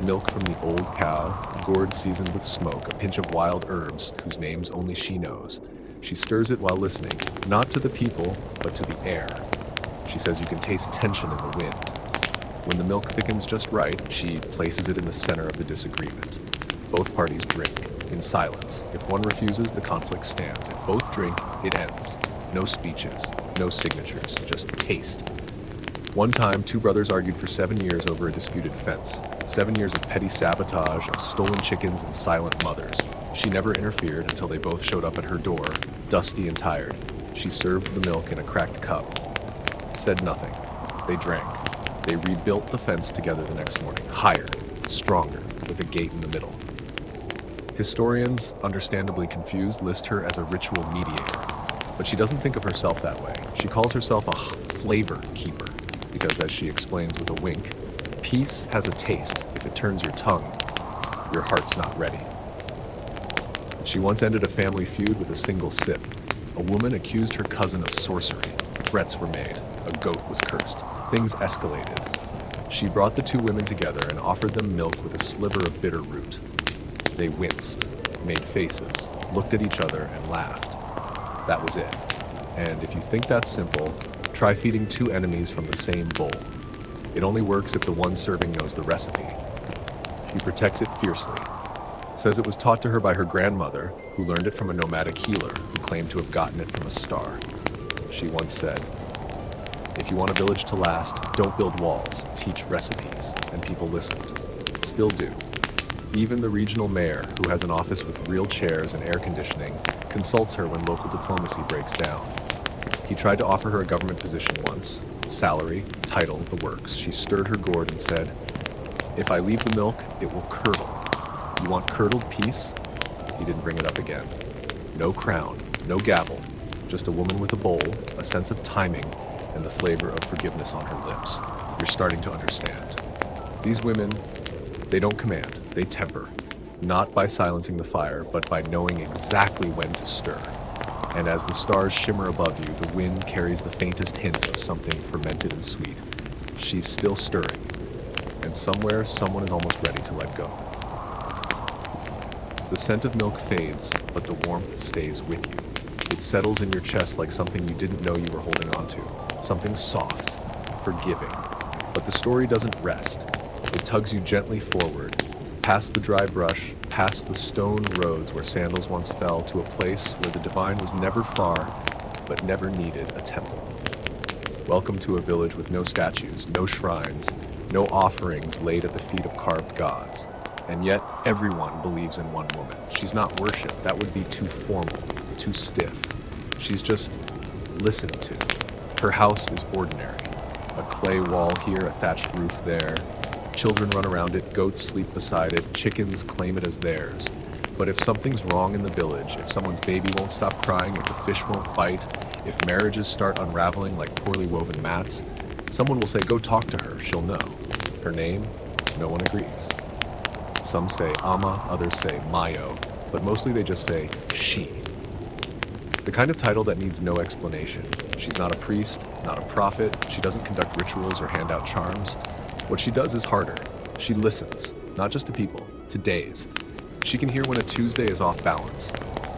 Milk from the old cow, gourd seasoned with smoke, a pinch of wild herbs whose names only she knows. She stirs it while listening, not to the people, but to the air. She says you can taste tension in the wind. When the milk thickens just right, she places it in the center of the disagreement. Both parties drink, in silence. If one refuses, the conflict stands. If both drink, it ends. No speeches, no signatures, just taste. One time, two brothers argued for 7 years over a disputed fence. 7 years of petty sabotage, of stolen chickens and silent mothers. She never interfered until they both showed up at her door, dusty and tired. She served the milk in a cracked cup. Said nothing. They drank. They rebuilt the fence together the next morning, higher, stronger, with a gate in the middle. Historians, understandably confused, list her as a ritual mediator. But she doesn't think of herself that way. She calls herself a flavor keeper, because as she explains with a wink, peace has a taste. If it turns your tongue, your heart's not ready. She once ended a family feud with a single sip. A woman accused her cousin of sorcery. Threats were made. A goat was cursed. Things escalated. She brought the two women together and offered them milk with a sliver of bitter root. They winced, made faces, looked at each other, and laughed. That was it. And if you think that's simple, try feeding two enemies from the same bowl. It only works if the one serving knows the recipe. He protects it fiercely. Says it was taught to her by her grandmother, who learned it from a nomadic healer who claimed to have gotten it from a star. She once said, "If you want a village to last, don't build walls, teach recipes," and people listened. Still do. Even the regional mayor, who has an office with real chairs and air conditioning, consults her when local diplomacy breaks down. He tried to offer her a government position once, salary, title, the works. She stirred her gourd and said, "If I leave the milk, it will curdle. You want curdled peace?" He didn't bring it up again. No crown, no gavel, just a woman with a bowl, a sense of timing, and the flavor of forgiveness on her lips. You're starting to understand. These women, they don't command, they temper. Not by silencing the fire, but by knowing exactly when to stir. And as the stars shimmer above you, the wind carries the faintest hint of something fermented and sweet. She's still stirring, and somewhere, someone is almost ready to let go. The scent of milk fades, but the warmth stays with you. It settles in your chest like something you didn't know you were holding onto. Something soft, forgiving. But the story doesn't rest. It tugs you gently forward, past the dry brush, past the stone roads where sandals once fell, to a place where the divine was never far, but never needed a temple. Welcome to a village with no statues, no shrines, no offerings laid at the feet of carved gods. And yet, everyone believes in one woman. She's not worshipped. That would be too formal, too stiff. She's just listened to. Her house is ordinary. A clay wall here, a thatched roof there. Children run around it, goats sleep beside it, chickens claim it as theirs. But if something's wrong in the village, if someone's baby won't stop crying, if the fish won't bite, if marriages start unraveling like poorly woven mats, someone will say, "Go talk to her, she'll know." Her name? No one agrees. Some say Ama, others say Mayo, but mostly they just say she. The kind of title that needs no explanation. She's not a priest, not a prophet, she doesn't conduct rituals or hand out charms. What she does is harder. She listens, not just to people, to days. She can hear when a Tuesday is off balance.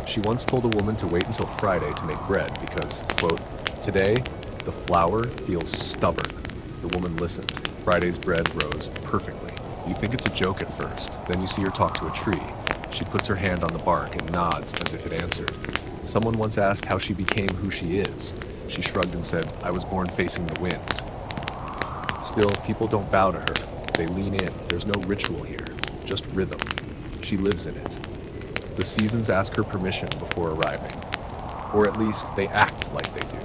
She once told a woman to wait until Friday to make bread because, quote, "Today, the flour feels stubborn." The woman listened. Friday's bread rose perfectly. You think it's a joke at first, then you see her talk to a tree. She puts her hand on the bark and nods as if it answered. Someone once asked how she became who she is. She shrugged and said, "I was born facing the wind." Still, people don't bow to her. They lean in. There's no ritual here, just rhythm. She lives in it. The seasons ask her permission before arriving. Or at least, they act like they do.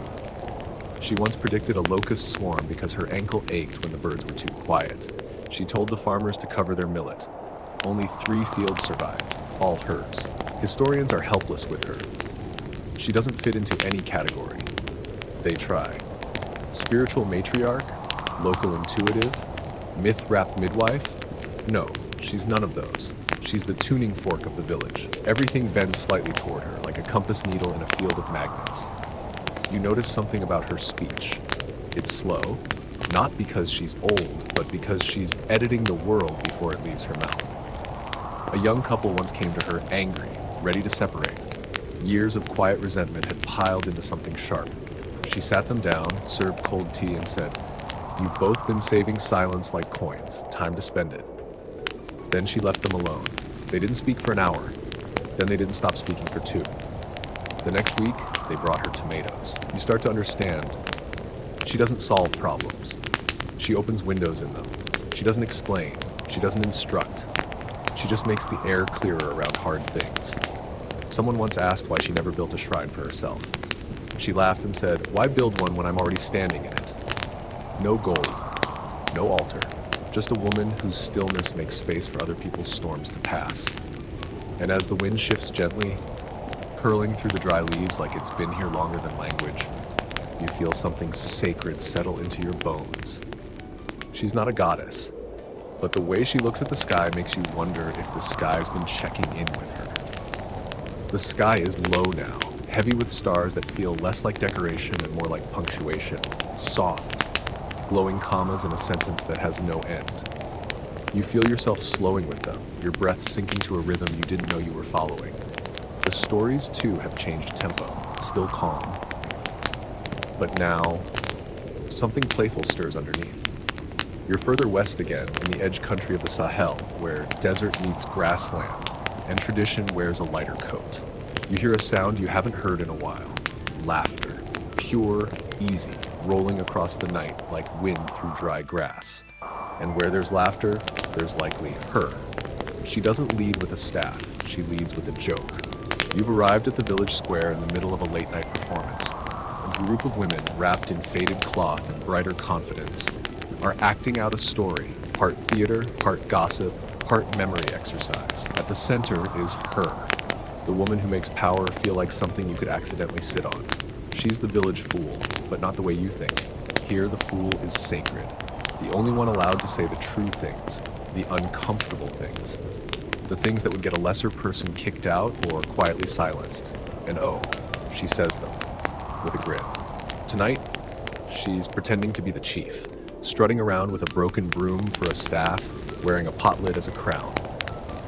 She once predicted a locust swarm because her ankle ached when the birds were too quiet. She told the farmers to cover their millet. Only 3 fields survived, all hers. Historians are helpless with her. She doesn't fit into any category. They try. Spiritual matriarch? Local intuitive? Myth-wrapped midwife? No, she's none of those. She's the tuning fork of the village. Everything bends slightly toward her, like a compass needle in a field of magnets. You notice something about her speech. It's slow, not because she's old, but because she's editing the world before it leaves her mouth. A young couple once came to her angry, ready to separate. Years of quiet resentment had piled into something sharp. She sat them down, served cold tea, and said, "You've both been saving silence like coins. Time to spend it." Then she left them alone. They didn't speak for an hour. Then they didn't stop speaking for 2. The next week, they brought her tomatoes. You start to understand. She doesn't solve problems. She opens windows in them. She doesn't explain. She doesn't instruct. She just makes the air clearer around hard things. Someone once asked why she never built a shrine for herself. She laughed and said, "Why build one when I'm already standing in it?" No gold, no altar, just a woman whose stillness makes space for other people's storms to pass. And as the wind shifts gently, curling through the dry leaves like it's been here longer than language, you feel something sacred settle into your bones. She's not a goddess, but the way she looks at the sky makes you wonder if the sky's been checking in with her. The sky is low now, heavy with stars that feel less like decoration and more like punctuation, soft, glowing commas in a sentence that has no end. You feel yourself slowing with them, your breath sinking to a rhythm you didn't know you were following. The stories, too, have changed tempo, still calm. But now, something playful stirs underneath. You're further west again, in the edge country of the Sahel, where desert meets grassland, and tradition wears a lighter coat. You hear a sound you haven't heard in a while. Laughter. Pure, easy, rolling across the night like wind through dry grass. And where there's laughter, there's likely her. She doesn't lead with a staff, she leads with a joke. You've arrived at the village square in the middle of a late-night performance. A group of women, wrapped in faded cloth and brighter confidence, are acting out a story, part theater, part gossip, part memory exercise. At the center is her, the woman who makes power feel like something you could accidentally sit on. She's the village fool, but not the way you think. Here, the fool is sacred, the only one allowed to say the true things, the uncomfortable things, the things that would get a lesser person kicked out or quietly silenced. And oh, she says them, with a grin. Tonight, she's pretending to be the chief, strutting around with a broken broom for a staff, wearing a pot lid as a crown.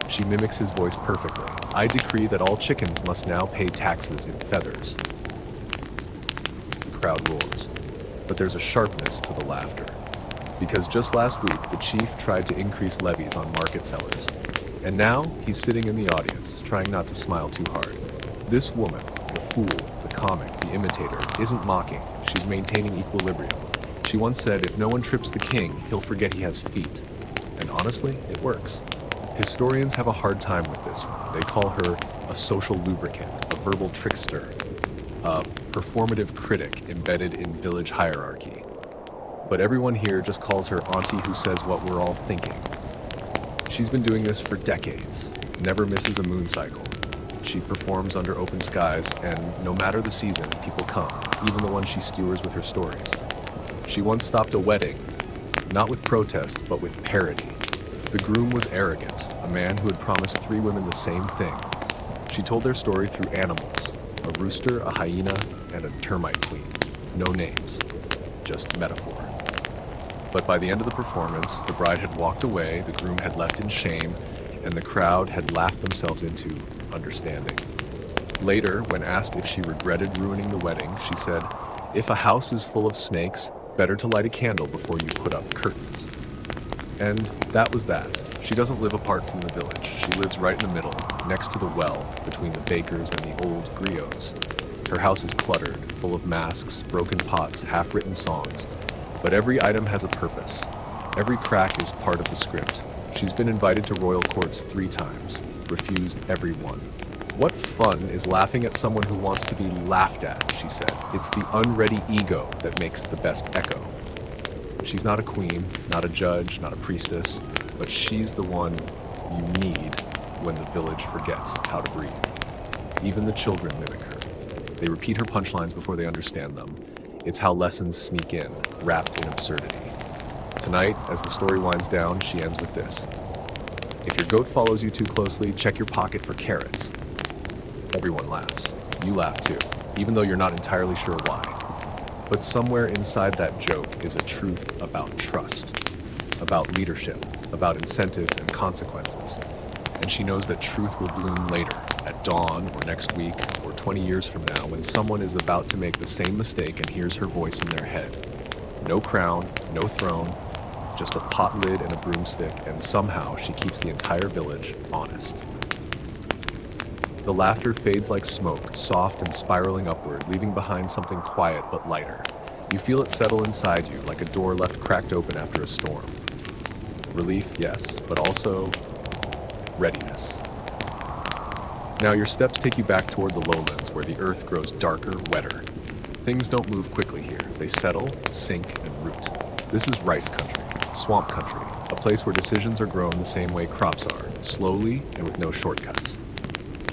She mimics his voice perfectly. I decree that all chickens must now pay taxes in feathers. The crowd roars, but there's a sharpness to the laughter. Because just last week, the chief tried to increase levies on market sellers. And now, he's sitting in the audience, trying not to smile too hard. This woman, the fool, the comic, the imitator, isn't mocking. She's maintaining equilibrium. She once said, if no one trips the king, he'll forget he has feet. And honestly, it works. Historians have a hard time with this one. They call her a social lubricant, a verbal trickster, a performative critic embedded in village hierarchy. But everyone here just calls her auntie who says what we're all thinking. She's been doing this for decades, never misses a moon cycle. She performs under open skies, and no matter the season, people come, even the ones she skewers with her stories. She once stopped a wedding, not with protest, but with parody. The groom was arrogant, a man who had promised 3 women the same thing. She told their story through animals, a rooster, a hyena, and a termite queen. No names, just metaphor. But by the end of the performance, the bride had walked away, the groom had left in shame, and the crowd had laughed themselves into understanding. Later, when asked if she regretted ruining the wedding, she said, if a house is full of snakes, better to light a candle before you put up curtains. And that was that. She doesn't live apart from the village. She lives right in the middle, next to the well, between the bakers and the old griots. Her house is cluttered, full of masks, broken pots, half-written songs. But every item has a purpose. Every crack is part of the script. She's been invited to royal courts 3 times, refused every one. What fun is laughing at someone who wants to be laughed at, she said. It's the unready ego that makes the best echo. She's not a queen, not a judge, not a priestess, but she's the one you need when the village forgets how to breathe. Even the children mimic her. They repeat her punchlines before they understand them. It's how lessons sneak in, wrapped in absurdity. Tonight, as the story winds down, she ends with this. If your goat follows you too closely, check your pocket for carrots. Everyone laughs. You laugh too, even though you're not entirely sure why. But somewhere inside that joke is a truth about trust, about leadership, about incentives and consequences. And she knows that truth will bloom later, at dawn or next week or 20 years from now, when someone is about to make the same mistake and hears her voice in their head. No crown, no throne, just a pot lid and a broomstick, and somehow she keeps the entire village honest. The laughter fades like smoke, soft and spiraling upward, leaving behind something quiet but lighter. You feel it settle inside you, like a door left cracked open after a storm. Relief, yes, but also readiness. Now your steps take you back toward the lowlands, where the earth grows darker, wetter. Things don't move quickly here. They settle, sink, and root. This is rice country, swamp country, a place where decisions are grown the same way crops are, slowly and with no shortcuts.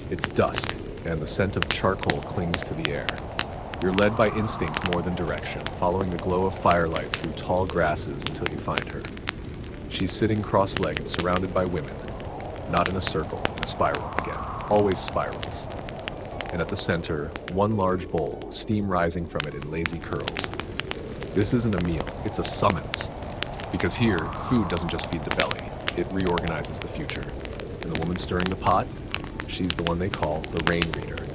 It's dusk, and the scent of charcoal clings to the air. You're led by instinct more than direction, following the glow of firelight through tall grasses until you find her. She's sitting cross-legged, surrounded by women, not in a circle, in a spiral again, always spirals. And at the center, one large bowl, steam rising from it in lazy curls. This isn't a meal, it's a summons. Because here, food doesn't just feed the belly, it reorganizes the future. And the woman stirring the pot, she's the one they call the rain reader.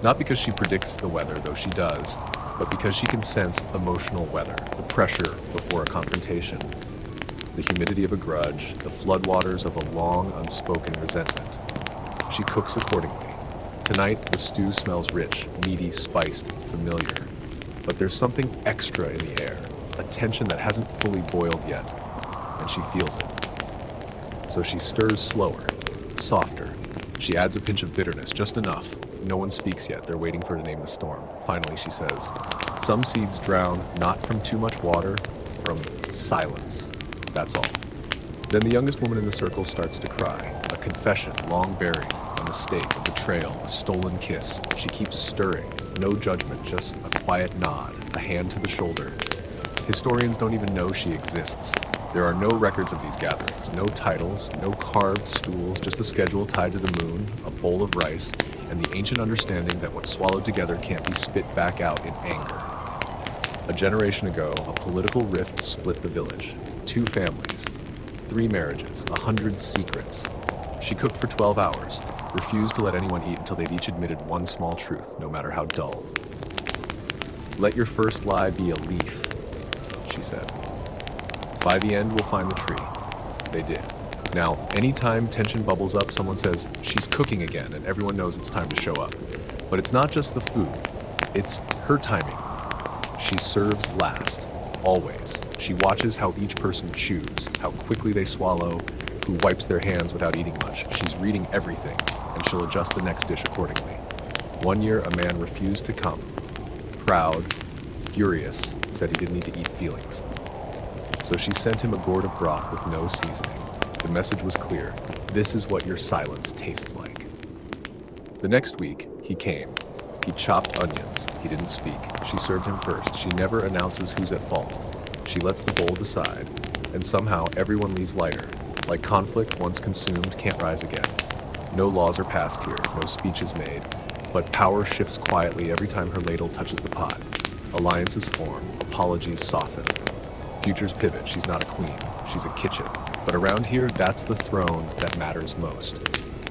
Not because she predicts the weather, though she does, but because she can sense emotional weather, the pressure before a confrontation. the humidity of a grudge, the floodwaters of a long, unspoken resentment. She cooks accordingly. Tonight, the stew smells rich, meaty, spiced, familiar. But there's something extra in the air, a tension that hasn't fully boiled yet, and she feels it. So she stirs slower, softer. She adds a pinch of bitterness, just enough. No one speaks yet, they're waiting for her to name the storm. Finally, she says, "Some seeds drown not from too much water, from silence. That's all." Then the youngest woman in the circle starts to cry, a confession long buried, a mistake, a betrayal, a stolen kiss. She keeps stirring, no judgment, just a quiet nod, a hand to the shoulder. Historians don't even know she exists. There are no records of these gatherings, no titles, no carved stools, just a schedule tied to the moon, a bowl of rice, and the ancient understanding that what's swallowed together can't be spit back out in anger. A generation ago, a political rift split the village. 2 families, 3 marriages, 100 secrets. She cooked for 12 hours, refused to let anyone eat until they'd each admitted one small truth, no matter how dull. "Let your first lie be a leaf," she said. "By the end, we'll find the tree." They did. Now, anytime tension bubbles up, someone says, "She's cooking again," and everyone knows it's time to show up. But it's not just the food, it's her timing. She serves last, always. She watches how each person chews, how quickly they swallow, who wipes their hands without eating much. She's reading everything, and she'll adjust the next dish accordingly. One year, a man refused to come. Proud, furious, said he didn't need to eat feelings. So she sent him a gourd of broth with no seasoning. The message was clear. This is what your silence tastes like. The next week, he came. He chopped onions. He didn't speak. She served him first. She never announces who's at fault. She lets the bowl decide. And somehow, everyone leaves lighter. Like conflict, once consumed, can't rise again. No laws are passed here. No speeches made. But power shifts quietly every time her ladle touches the pot. Alliances form. Apologies soften. Futures pivot. She's not a queen. She's a kitchen. But around here, that's the throne that matters most.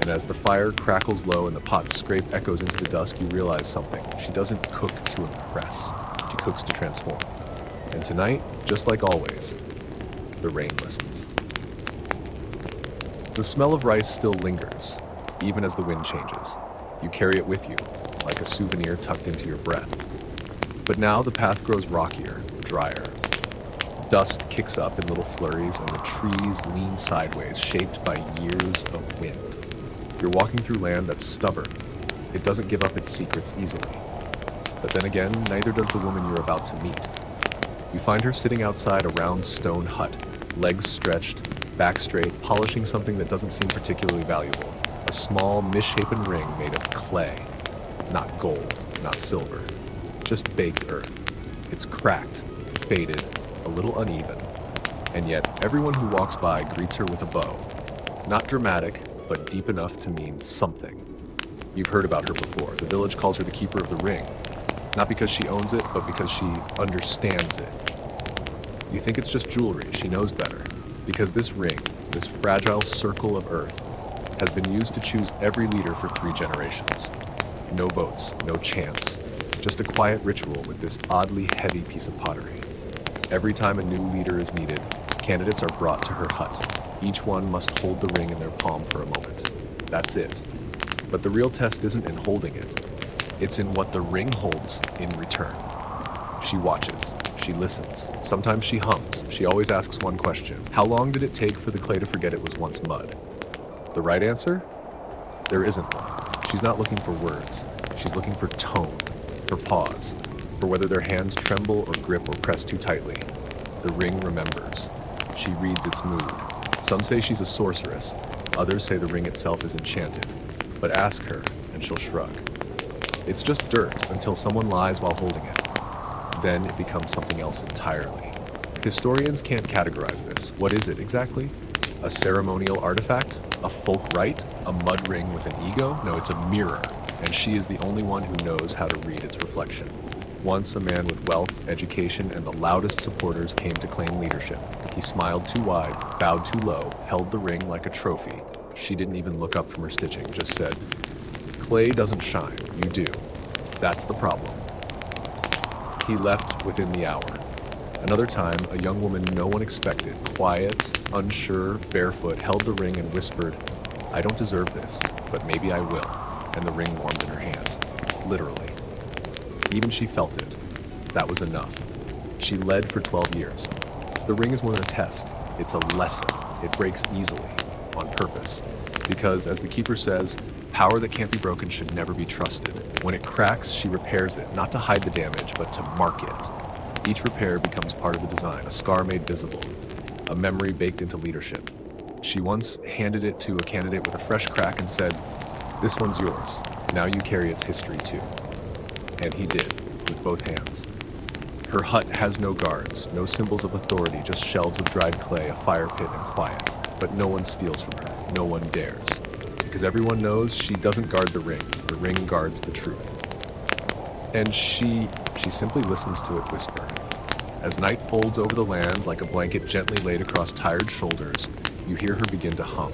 And as the fire crackles low and the pot's scrape echoes into the dusk, you realize something. She doesn't cook to impress. She cooks to transform. And tonight, just like always, the rain listens. The smell of rice still lingers, even as the wind changes. You carry it with you, like a souvenir tucked into your breath. But now the path grows rockier, drier. Dust kicks up in little flurries, and the trees lean sideways, shaped by years of wind. You're walking through land that's stubborn. It doesn't give up its secrets easily. But then again, neither does the woman you're about to meet. You find her sitting outside a round stone hut, legs stretched, back straight, polishing something that doesn't seem particularly valuable. A small, misshapen ring made of clay. Not gold, not silver. Just baked earth. It's cracked, faded, a little uneven, and yet everyone who walks by greets her with a bow. Not dramatic, but deep enough to mean something. You've heard about her before. The village calls her the keeper of the ring, not because she owns it, but because she understands it. You think it's just jewelry. She knows better, because this ring, this fragile circle of earth, has been used to choose every leader for 3 generations. No votes, no chance, just a quiet ritual with this oddly heavy piece of pottery. Every time a new leader is needed, candidates are brought to her hut. Each one must hold the ring in their palm for a moment. That's it. But the real test isn't in holding it. It's in what the ring holds in return. She watches. She listens. Sometimes she hums. She always asks one question. How long did it take for the clay to forget it was once mud? The right answer? There isn't one. She's not looking for words. She's looking for tone, for pause, for whether their hands tremble or grip or press too tightly. The ring remembers. She reads its mood. Some say she's a sorceress. Others say the ring itself is enchanted. But ask her, and she'll shrug. It's just dirt until someone lies while holding it. Then it becomes something else entirely. Historians can't categorize this. What is it exactly? A ceremonial artifact? A folk rite? A mud ring with an ego? No, it's a mirror, and she is the only one who knows how to read its reflection. Once a man with wealth, education, and the loudest supporters came to claim leadership. He smiled too wide, bowed too low, held the ring like a trophy. She didn't even look up from her stitching, just said, "Clay doesn't shine, you do. That's the problem." He left within the hour. Another time, a young woman no one expected, quiet, unsure, barefoot, held the ring and whispered, "I don't deserve this, but maybe I will," and the ring warmed in her hand. Literally. Even she felt it. That was enough. She led for 12 years. The ring is more than a test. It's a lesson. It breaks easily, on purpose. Because, as the keeper says, power that can't be broken should never be trusted. When it cracks, she repairs it, not to hide the damage, but to mark it. Each repair becomes part of the design, a scar made visible, a memory baked into leadership. She once handed it to a candidate with a fresh crack and said, "This one's yours. Now you carry its history too." And he did, with both hands. Her hut has no guards, no symbols of authority, just shelves of dried clay, a fire pit, and quiet. But no one steals from her. No one dares. Because everyone knows she doesn't guard the ring guards the truth. And she simply listens to it whisper. As night folds over the land like a blanket gently laid across tired shoulders, you hear her begin to hum.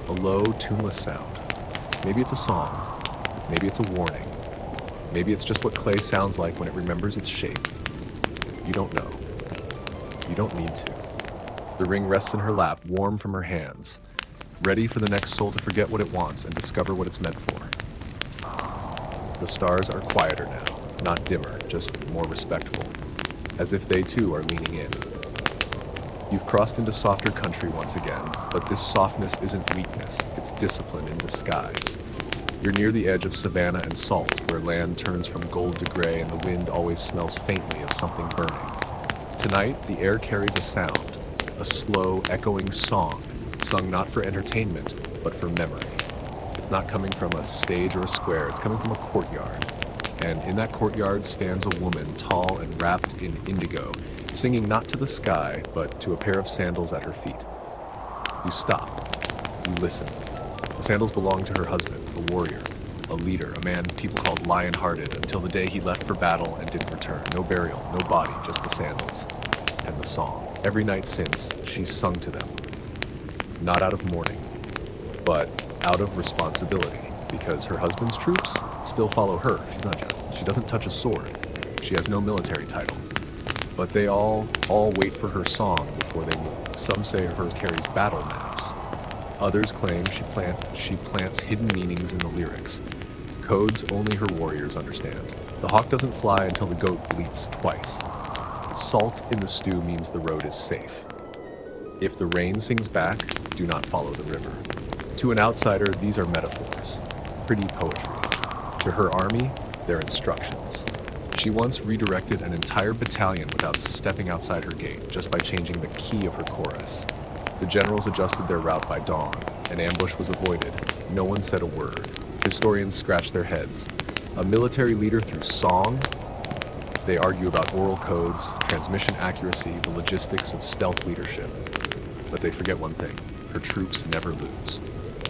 A low, tuneless sound. Maybe it's a song. Maybe it's a warning. Maybe it's just what clay sounds like when it remembers its shape. You don't know. You don't need to. The ring rests in her lap, warm from her hands, ready for the next soul to forget what it wants and discover what it's meant for. The stars are quieter now, not dimmer, just more respectful, as if they too are leaning in. You've crossed into softer country once again, but this softness isn't weakness, it's discipline in disguise. You're near the edge of savanna and salt, where land turns from gold to gray and the wind always smells faintly of something burning. Tonight, the air carries a sound, a slow, echoing song, sung not for entertainment, but for memory. It's not coming from a stage or a square, it's coming from a courtyard. And in that courtyard stands a woman, tall and wrapped in indigo, singing not to the sky, but to a pair of sandals at her feet. You stop. You listen. The sandals belong to her husband, a warrior, a leader, a man people called lion-hearted, until the day he left for battle and didn't return. No burial, no body, just the sandals. And the song. Every night since, she's sung to them. Not out of mourning, but out of responsibility, because her husband's troops still follow her. She doesn't touch a sword. She has no military title. But they all wait for her song before they move. Some say hers carries battle maps. Others claim she plants hidden meanings in the lyrics, codes only her warriors understand. The hawk doesn't fly until the goat bleats twice. Salt in the stew means the road is safe. If the rain sings back, do not follow the river. To an outsider, these are metaphors, pretty poetry. To her army, they're instructions. She once redirected an entire battalion without stepping outside her gate, just by changing the key of her chorus. The generals adjusted their route by dawn. An ambush was avoided. No one said a word. Historians scratched their heads. A military leader through song? They argue about oral codes, transmission accuracy, the logistics of stealth leadership. But they forget one thing. Her troops never lose.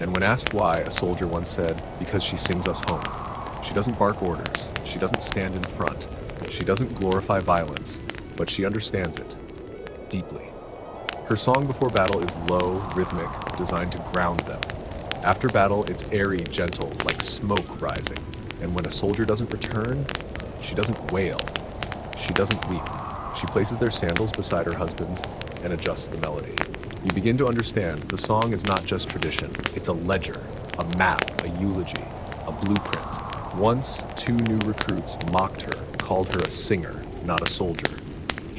And when asked why, a soldier once said, "Because she sings us home." She doesn't bark orders. She doesn't stand in front. She doesn't glorify violence, but she understands it deeply. Her song before battle is low, rhythmic, designed to ground them. After battle, it's airy, gentle, like smoke rising. And when a soldier doesn't return, she doesn't wail. She doesn't weep. She places their sandals beside her husband's and adjusts the melody. You begin to understand the song is not just tradition. It's a ledger, a map, a eulogy, a blueprint. Once, 2 new recruits mocked her, called her a singer, not a soldier.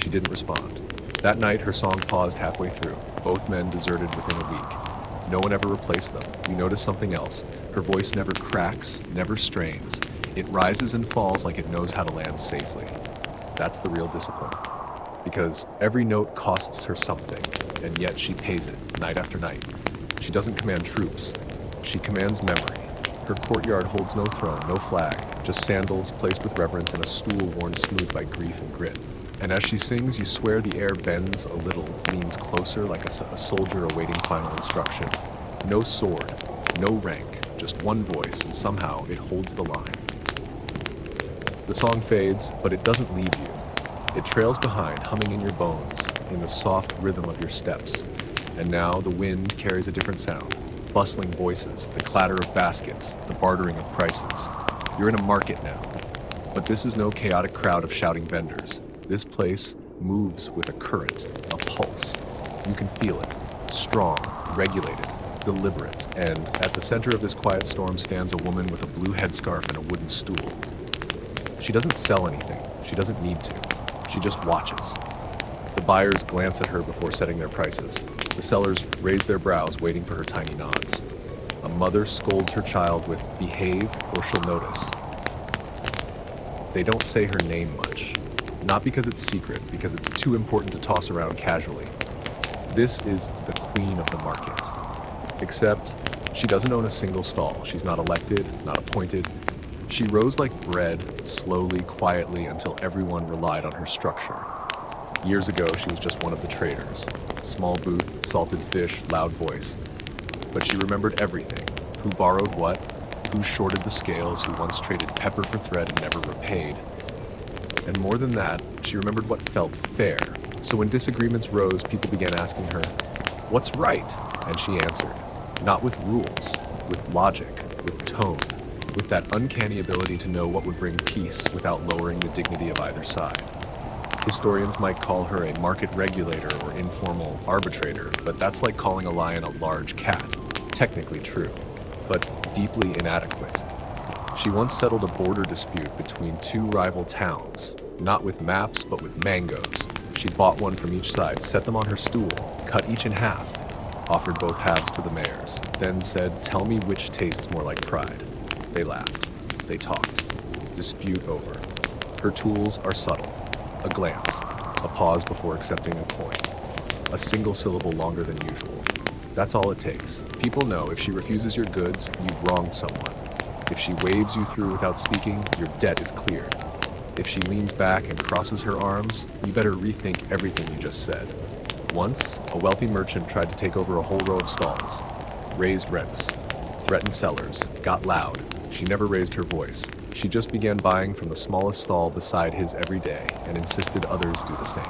She didn't respond. That night, her song paused halfway through. Both men deserted within a week. No one ever replaced them. You notice something else. Her voice never cracks, never strains. It rises and falls like it knows how to land safely. That's the real discipline. Because every note costs her something, and yet she pays it, night after night. She doesn't command troops. She commands memory. Her courtyard holds no throne, no flag, just sandals placed with reverence and a stool worn smooth by grief and grit. And as she sings, you swear the air bends a little, leans closer like a soldier awaiting final instruction. No sword, no rank, just one voice, and somehow it holds the line. The song fades, but it doesn't leave you. It trails behind, humming in your bones, in the soft rhythm of your steps. And now the wind carries a different sound. Bustling voices, the clatter of baskets, the bartering of prices. You're in a market now. But this is no chaotic crowd of shouting vendors. This place moves with a current, a pulse. You can feel it. Strong, regulated, deliberate. And at the center of this quiet storm stands a woman with a blue headscarf and a wooden stool. She doesn't sell anything. She doesn't need to. She just watches. The buyers glance at her before setting their prices. The sellers raise their brows, waiting for her tiny nods. A mother scolds her child with "behave or she'll notice." They don't say her name much. Not because it's secret, because it's too important to toss around casually. This is the queen of the market. Except, she doesn't own a single stall. She's not elected, not appointed. She rose like bread, slowly, quietly, until everyone relied on her structure. Years ago, she was just one of the traders. Small booth, salted fish, loud voice. But she remembered everything. Who borrowed what, who shorted the scales, who once traded pepper for thread and never repaid. And more than that, she remembered what felt fair. So when disagreements rose, people began asking her, "What's right?" And she answered, not with rules, with logic, with tone, with that uncanny ability to know what would bring peace without lowering the dignity of either side. Historians might call her a market regulator or informal arbitrator, but that's like calling a lion a large cat. Technically true, but deeply inadequate. She once settled a border dispute between two rival towns, not with maps, but with mangoes. She bought one from each side, set them on her stool, cut each in half, offered both halves to the mayors, then said, "Tell me which tastes more like pride." They laughed. They talked. Dispute over. Her tools are subtle. A glance, a pause before accepting a coin, a single syllable longer than usual. That's all it takes. People know if she refuses your goods, you've wronged someone. If she waves you through without speaking, your debt is cleared. If she leans back and crosses her arms, you better rethink everything you just said. Once, a wealthy merchant tried to take over a whole row of stalls, raised rents, threatened sellers, got loud. She never raised her voice. She just began buying from the smallest stall beside his every day and insisted others do the same.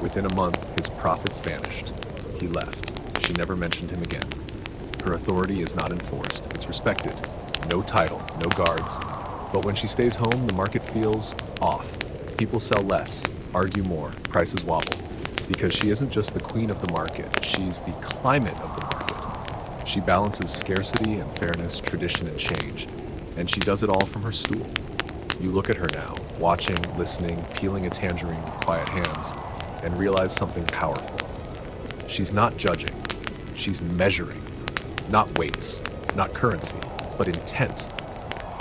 Within a month, his profits vanished. He left. She never mentioned him again. Her authority is not enforced. It's respected. No title, no guards. But when she stays home, the market feels off. People sell less, argue more, prices wobble. Because she isn't just the queen of the market, she's the climate of the market. She balances scarcity and fairness, tradition and change. And she does it all from her stool. You look at her now, watching, listening, peeling a tangerine with quiet hands, and realize something powerful. She's not judging. She's measuring. Not weights, not currency, but intent.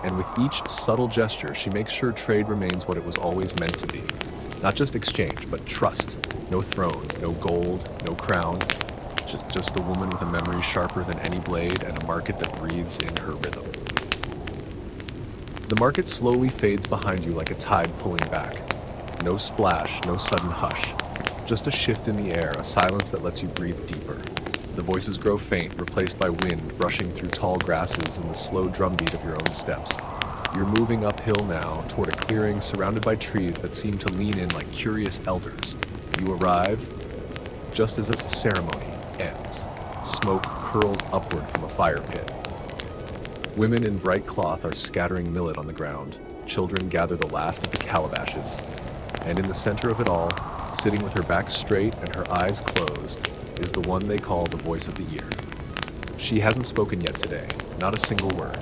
And with each subtle gesture, she makes sure trade remains what it was always meant to be. Not just exchange, but trust. No throne, no gold, no crown. Just a woman with a memory sharper than any blade and a market that breathes in her rhythm. The market slowly fades behind you like a tide pulling back. No splash, no sudden hush. Just a shift in the air, a silence that lets you breathe deeper. The voices grow faint, replaced by wind brushing through tall grasses and the slow drumbeat of your own steps. You're moving uphill now, toward a clearing surrounded by trees that seem to lean in like curious elders. You arrive just as the ceremony ends. Smoke curls upward from a fire pit. Women in bright cloth are scattering millet on the ground. Children gather the last of the calabashes. And in the center of it all, sitting with her back straight and her eyes closed, is the one they call the voice of the year. She hasn't spoken yet today, not a single word.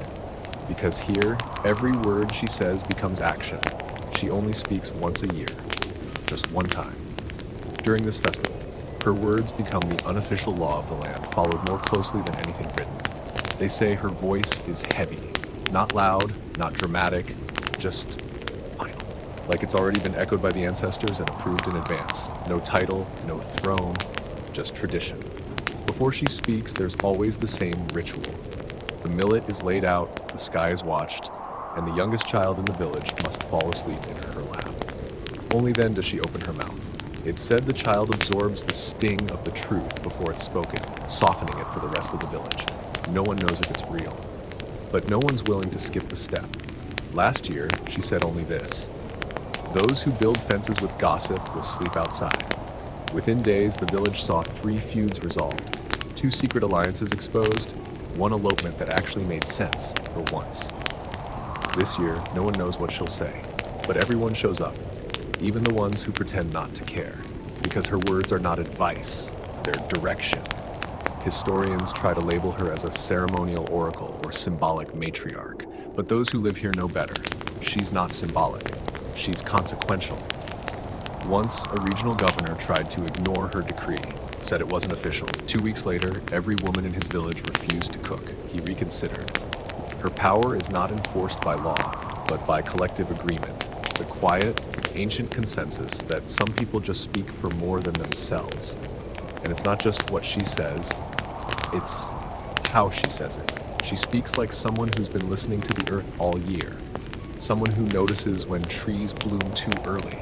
Because here, every word she says becomes action. She only speaks once a year, just one time. During this festival, her words become the unofficial law of the land, followed more closely than anything written. They say her voice is heavy, not loud, not dramatic, just final. Like it's already been echoed by the ancestors and approved in advance. No title, no throne, just tradition. Before she speaks, there's always the same ritual. The millet is laid out, the sky is watched, and the youngest child in the village must fall asleep in her lap. Only then does she open her mouth. It's said the child absorbs the sting of the truth before it's spoken, softening it for the rest of the village. No one knows if it's real. But no one's willing to skip the step. Last year, she said only this: "Those who build fences with gossip will sleep outside." Within days, the village saw 3 feuds resolved, 2 secret alliances exposed, 1 elopement that actually made sense for once. This year, no one knows what she'll say, but everyone shows up. even the ones who pretend not to care, because her words are not advice, they're direction. Historians try to label her as a ceremonial oracle or symbolic matriarch, but those who live here know better. She's not symbolic, she's consequential. Once, a regional governor tried to ignore her decree, said it wasn't official. 2 weeks later, every woman in his village refused to cook. He reconsidered. Her power is not enforced by law, but by collective agreement, the quiet, ancient consensus that some people just speak for more than themselves. And it's not just what she says, it's how she says it. She speaks like someone who's been listening to the earth all year, someone who notices when trees bloom too early,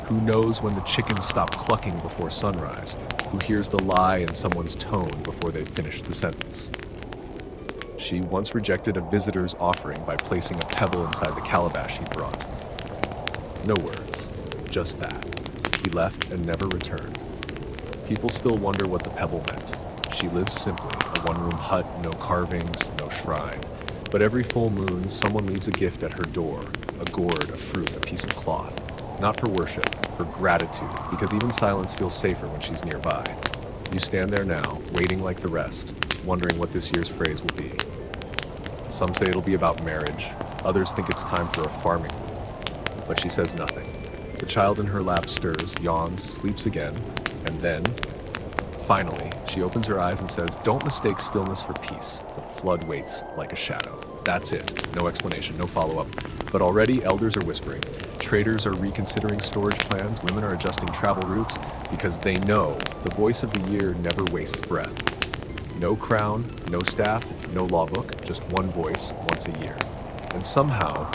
who knows when the chickens stop clucking before sunrise, who hears the lie in someone's tone before they've finished the sentence. She once rejected a visitor's offering by placing a pebble inside the calabash he brought. No words, just that. He left and never returned. People still wonder what the pebble meant. She lives simply, a one-room hut, no carvings, no shrine. But every full moon, someone leaves a gift at her door, a gourd, a fruit, a piece of cloth. Not for worship, for gratitude, because even silence feels safer when she's nearby. You stand there now, waiting like the rest, wondering what this year's phrase will be. Some say it'll be about marriage, others think it's time for a farming loop. But she says nothing. The child in her lap stirs, yawns, sleeps again, and then, finally, she opens her eyes and says, "Don't mistake stillness for peace." The flood waits like a shadow. That's it. No explanation, no follow-up. But already, elders are whispering. Traders are reconsidering storage plans. Women are adjusting travel routes because they know the voice of the year never wastes breath. No crown, no staff, no law book, just one voice once a year. And somehow,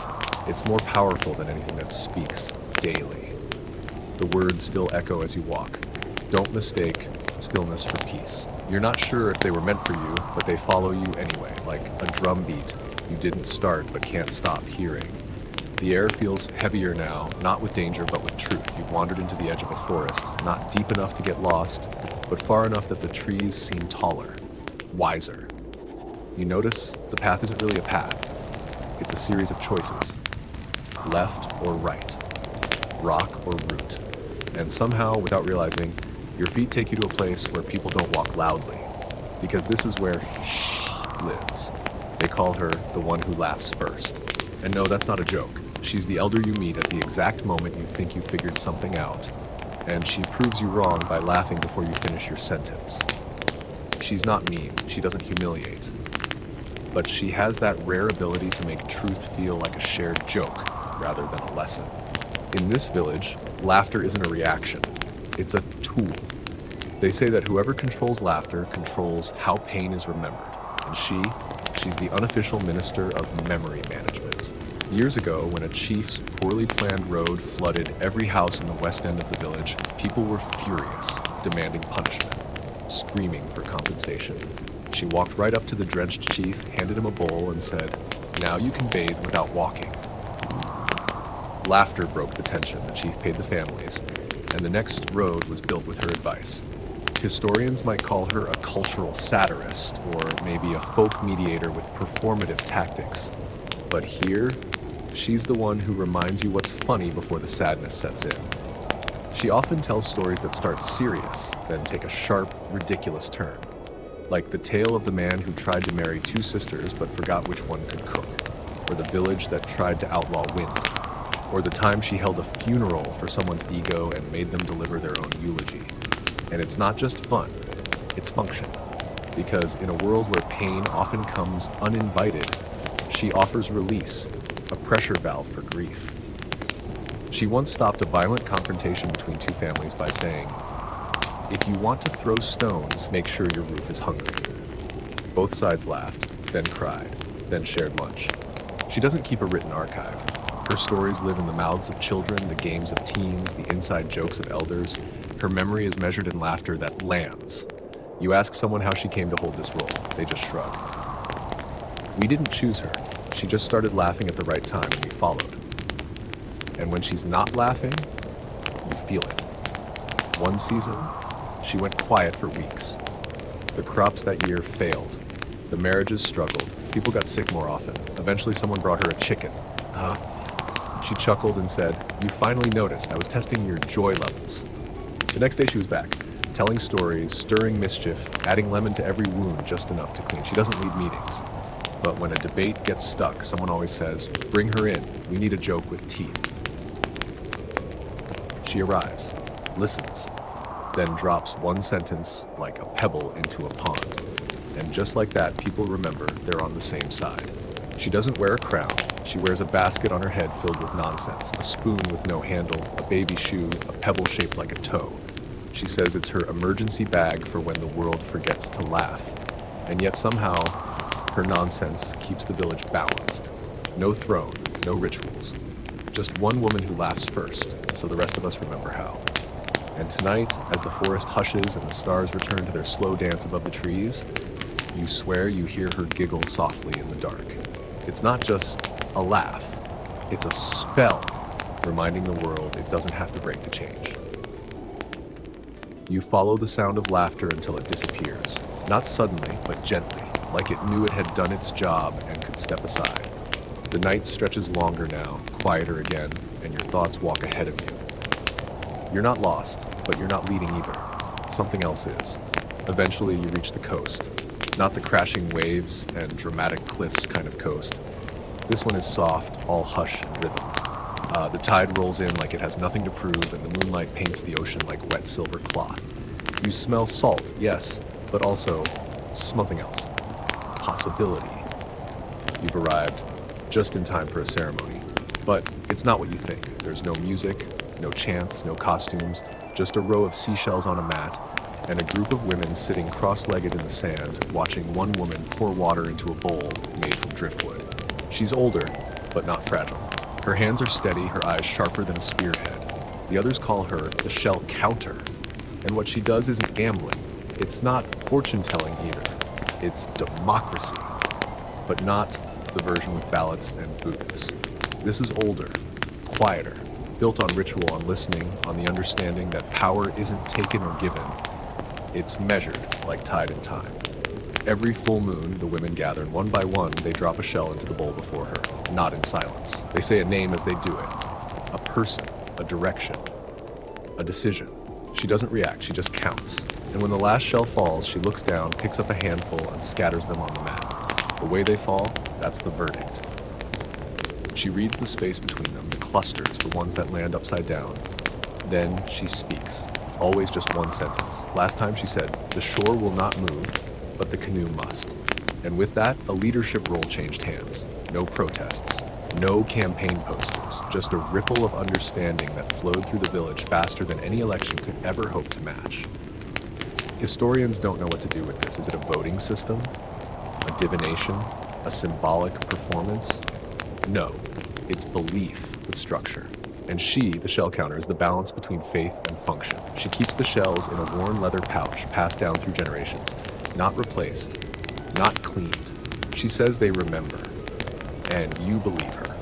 it's more powerful than anything that speaks daily. The words still echo as you walk. Don't mistake stillness for peace. You're not sure if they were meant for you, but they follow you anyway, like a drum beat you didn't start but can't stop hearing. The air feels heavier now, not with danger but with truth. You've wandered into the edge of a forest, not deep enough to get lost, but far enough that the trees seem taller, wiser. You notice the path isn't really a path. It's a series of choices. Left or right, rock or root. And somehow, without realizing, your feet take you to a place where people don't walk loudly, because this is where shh lives. They call her the one who laughs first. And no, that's not a joke. She's the elder you meet at the exact moment you think you figured something out, and she proves you wrong by laughing before you finish your sentence. She's not mean, she doesn't humiliate, but she has that rare ability to make truth feel like a shared joke rather than a lesson. In this village, laughter isn't a reaction, it's a tool. They say that whoever controls laughter controls how pain is remembered, and she's the unofficial minister of memory management. Years ago, when a chief's poorly planned road flooded every house in the west end of the village, people were furious, demanding punishment, screaming for compensation. She walked right up to the drenched chief, handed him a bowl, and said, "Now you can bathe without walking." Laughter broke the tension. The chief paid the families, and the next road was built with her advice. Historians might call her a cultural satirist, or maybe a folk mediator with performative tactics. But here, she's the one who reminds you what's funny before the sadness sets in. She often tells stories that start serious, then take a sharp, ridiculous turn. Like the tale of the man who tried to marry 2 sisters but forgot which one could cook, or the village that tried to outlaw wind, or the time she held a funeral for someone's ego and made them deliver their own eulogy. And it's not just fun, it's function. Because in a world where pain often comes uninvited, she offers release, a pressure valve for grief. She once stopped a violent confrontation between 2 families by saying, "If you want to throw stones, make sure your roof is hungry." Both sides laughed, then cried, then shared lunch. She doesn't keep a written archive. Her stories live in the mouths of children, the games of teens, the inside jokes of elders. Her memory is measured in laughter that lands. You ask someone how she came to hold this role, they just shrug. We didn't choose her. She just started laughing at the right time and we followed. And when she's not laughing, you feel it. One season, she went quiet for weeks. The crops that year failed. The marriages struggled. People got sick more often. Eventually someone brought her a chicken. She chuckled and said, "You finally noticed. I was testing your joy levels." The next day she was back, telling stories, stirring mischief, adding lemon to every wound just enough to clean. She doesn't lead meetings. But when a debate gets stuck, someone always says, "Bring her in. We need a joke with teeth." She arrives, listens, then drops one sentence like a pebble into a pond. And just like that, people remember they're on the same side. She doesn't wear a crown. She wears a basket on her head filled with nonsense, a spoon with no handle, a baby shoe, a pebble shaped like a toe. She says it's her emergency bag for when the world forgets to laugh. And yet somehow, her nonsense keeps the village balanced. No throne, no rituals. Just one woman who laughs first, so the rest of us remember how. And tonight, as the forest hushes and the stars return to their slow dance above the trees, you swear you hear her giggle softly in the dark. It's not just a laugh, it's a spell, reminding the world it doesn't have to break to change. You follow the sound of laughter until it disappears, not suddenly, but gently, like it knew it had done its job and could step aside. The night stretches longer now, quieter again, and your thoughts walk ahead of you. You're not lost, but you're not leading either. Something else is. Eventually you reach the coast. Not the crashing waves and dramatic cliffs kind of coast. This one is soft, all hush and rhythm. The tide rolls in like it has nothing to prove, and the moonlight paints the ocean like wet silver cloth. You smell salt, yes, but also something else. Possibility. You've arrived just in time for a ceremony. But it's not what you think. There's no music, no chants, no costumes, just a row of seashells on a mat, and a group of women sitting cross-legged in the sand, watching one woman pour water into a bowl made from driftwood. She's older, but not fragile. Her hands are steady, her eyes sharper than a spearhead. The others call her the shell counter. And what she does isn't gambling. It's not fortune-telling either. It's democracy. But not the version with ballots and booths. This is older, quieter, built on ritual, on listening, on the understanding that power isn't taken or given. It's measured like tide and time. Every full moon, the women gather, and one by one, they drop a shell into the bowl before her, not in silence. They say a name as they do it. A person, a direction, a decision. She doesn't react, she just counts. And when the last shell falls, she looks down, picks up a handful, and scatters them on the mat. The way they fall, that's the verdict. She reads the space between them, the clusters, the ones that land upside down. Then she speaks. Always just one sentence. Last time she said, "The shore will not move, but the canoe must." And with that, a leadership role changed hands. No protests, no campaign posters, just a ripple of understanding that flowed through the village faster than any election could ever hope to match. Historians don't know what to do with this. Is it a voting system? A divination? A symbolic performance? No, it's belief with structure. And she, the shell counter, is the balance between faith and function. She keeps the shells in a worn leather pouch passed down through generations, not replaced, not cleaned. She says they remember, and you believe her.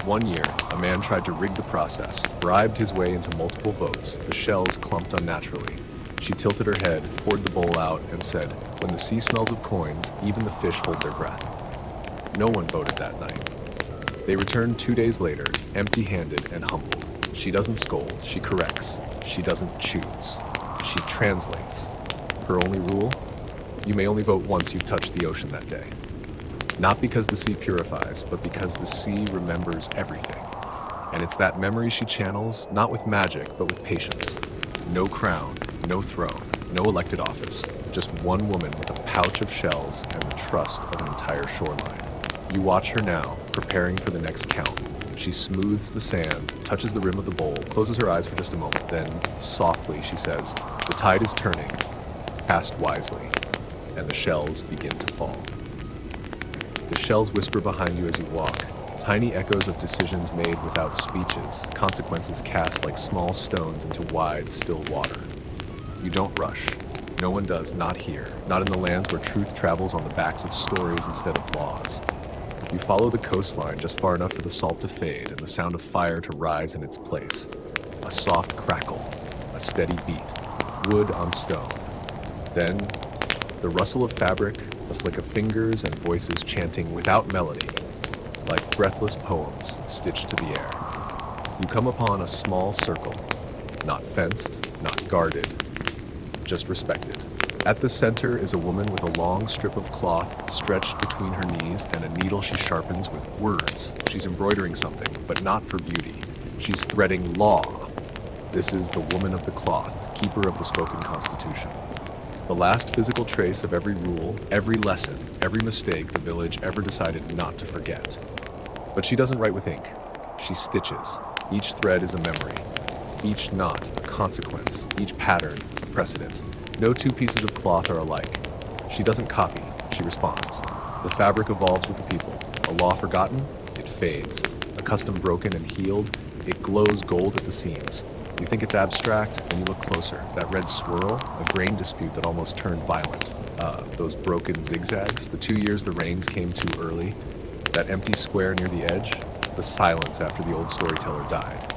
One year, a man tried to rig the process, bribed his way into multiple votes. The shells clumped unnaturally. She tilted her head, poured the bowl out, and said, "When the sea smells of coins, even the fish hold their breath." No one voted that night. They returned 2 days later, empty-handed and humbled. She doesn't scold, she corrects. She doesn't choose. She translates. Her only rule? You may only vote once you've touched the ocean that day. Not because the sea purifies, but because the sea remembers everything. And it's that memory she channels, not with magic, but with patience. No crown, no throne, no elected office. Just one woman with a pouch of shells and the trust of an entire shoreline. You watch her now, preparing for the next count. She smooths the sand, touches the rim of the bowl, closes her eyes for just a moment, then, softly, she says, "The tide is turning, cast wisely," and the shells begin to fall. The shells whisper behind you as you walk, tiny echoes of decisions made without speeches, consequences cast like small stones into wide, still water. You don't rush. No one does, not here, not in the lands where truth travels on the backs of stories instead of laws. You follow the coastline just far enough for the salt to fade and the sound of fire to rise in its place. A soft crackle, a steady beat, wood on stone. Then, the rustle of fabric, the flick of fingers and voices chanting without melody, like breathless poems stitched to the air. You come upon a small circle, not fenced, not guarded, just respected. At the center is a woman with a long strip of cloth stretched between her knees and a needle she sharpens with words. She's embroidering something, but not for beauty. She's threading law. This is the woman of the cloth, keeper of the spoken constitution. The last physical trace of every rule, every lesson, every mistake the village ever decided not to forget. But she doesn't write with ink. She stitches. Each thread is a memory. Each knot, a consequence. Each pattern, a precedent. No two pieces of cloth are alike. She doesn't copy, she responds. The fabric evolves with the people. A law forgotten, it fades. A custom broken and healed, it glows gold at the seams. You think it's abstract, and you look closer. That red swirl, a grain dispute that almost turned violent. Those broken zigzags, the 2 years the rains came too early. That empty square near the edge, the silence after the old storyteller died.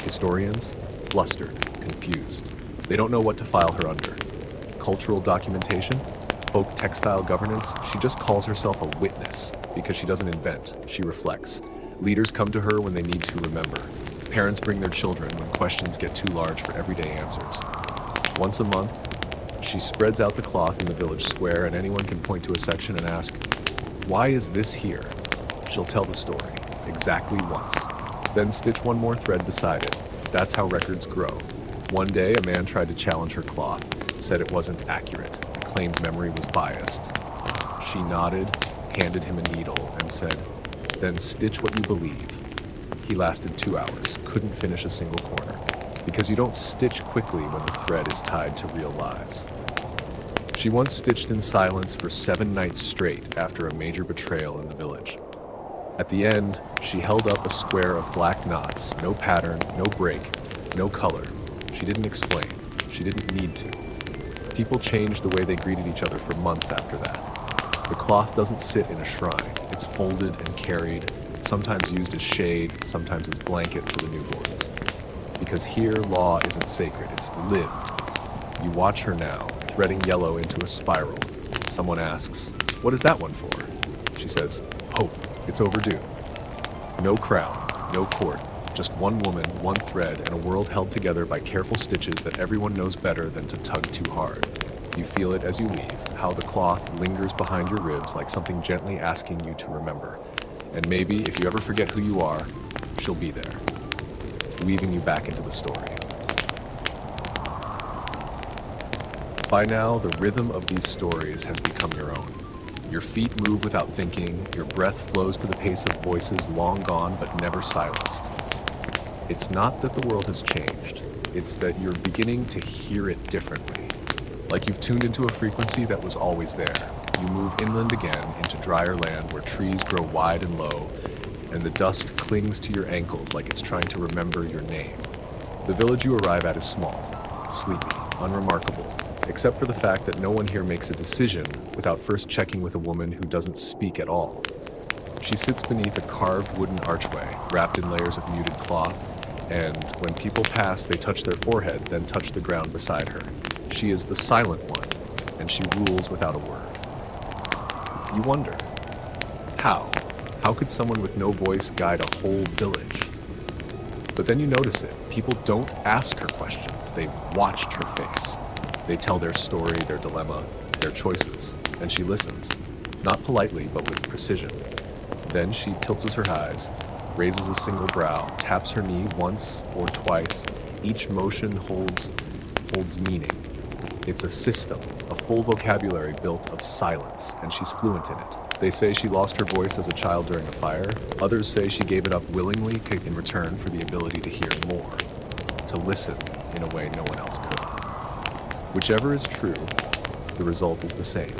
Historians, flustered, confused. They don't know what to file her under. Cultural documentation, folk textile governance, she just calls herself a witness because she doesn't invent, she reflects. Leaders come to her when they need to remember. Parents bring their children when questions get too large for everyday answers. Once a month, she spreads out the cloth in the village square and anyone can point to a section and ask, "Why is this here?" She'll tell the story, exactly once. Then stitch one more thread beside it. That's how records grow. One day, a man tried to challenge her cloth, said it wasn't accurate, claimed memory was biased. She nodded, handed him a needle, and said, "Then stitch what you believe." He lasted 2 hours, couldn't finish a single corner, because you don't stitch quickly when the thread is tied to real lives. She once stitched in silence for 7 nights straight after a major betrayal in the village. At the end, she held up a square of black knots, no pattern, no break, no color. She didn't explain. She didn't need to. People changed the way they greeted each other for months after that. The cloth doesn't sit in a shrine. It's folded and carried, sometimes used as shade, sometimes as blanket for the newborns. Because here, law isn't sacred, it's lived. You watch her now, threading yellow into a spiral. Someone asks, "What is that one for?" She says, "Hope, it's overdue." No crown, no court, just one woman, one thread, and a world held together by careful stitches that everyone knows better than to tug too hard. You feel it as you leave, how the cloth lingers behind your ribs like something gently asking you to remember. And maybe, if you ever forget who you are, she'll be there, weaving you back into the story. By now, the rhythm of these stories has become your own. Your feet move without thinking, your breath flows to the pace of voices long gone but never silenced. It's not that the world has changed, it's that you're beginning to hear it differently. Like you've tuned into a frequency that was always there. You move inland again into drier land where trees grow wide and low, and the dust clings to your ankles like it's trying to remember your name. The village you arrive at is small, sleepy, unremarkable, except for the fact that no one here makes a decision without first checking with a woman who doesn't speak at all. She sits beneath a carved wooden archway, wrapped in layers of muted cloth, and when people pass, they touch their forehead, then touch the ground beside her. She is the silent one, and she rules without a word. You wonder, how? How could someone with no voice guide a whole village? But then you notice it. People don't ask her questions. They've watched her face. They tell their story, their dilemma, their choices, and she listens. Not politely, but with precision. Then she tilts her eyes, raises a single brow, taps her knee once or twice. Each motion holds meaning. It's a system, a full vocabulary built of silence, and she's fluent in it. They say she lost her voice as a child during a fire. Others say she gave it up willingly in return for the ability to hear more, to listen in a way no one else could. Whichever is true, the result is the same.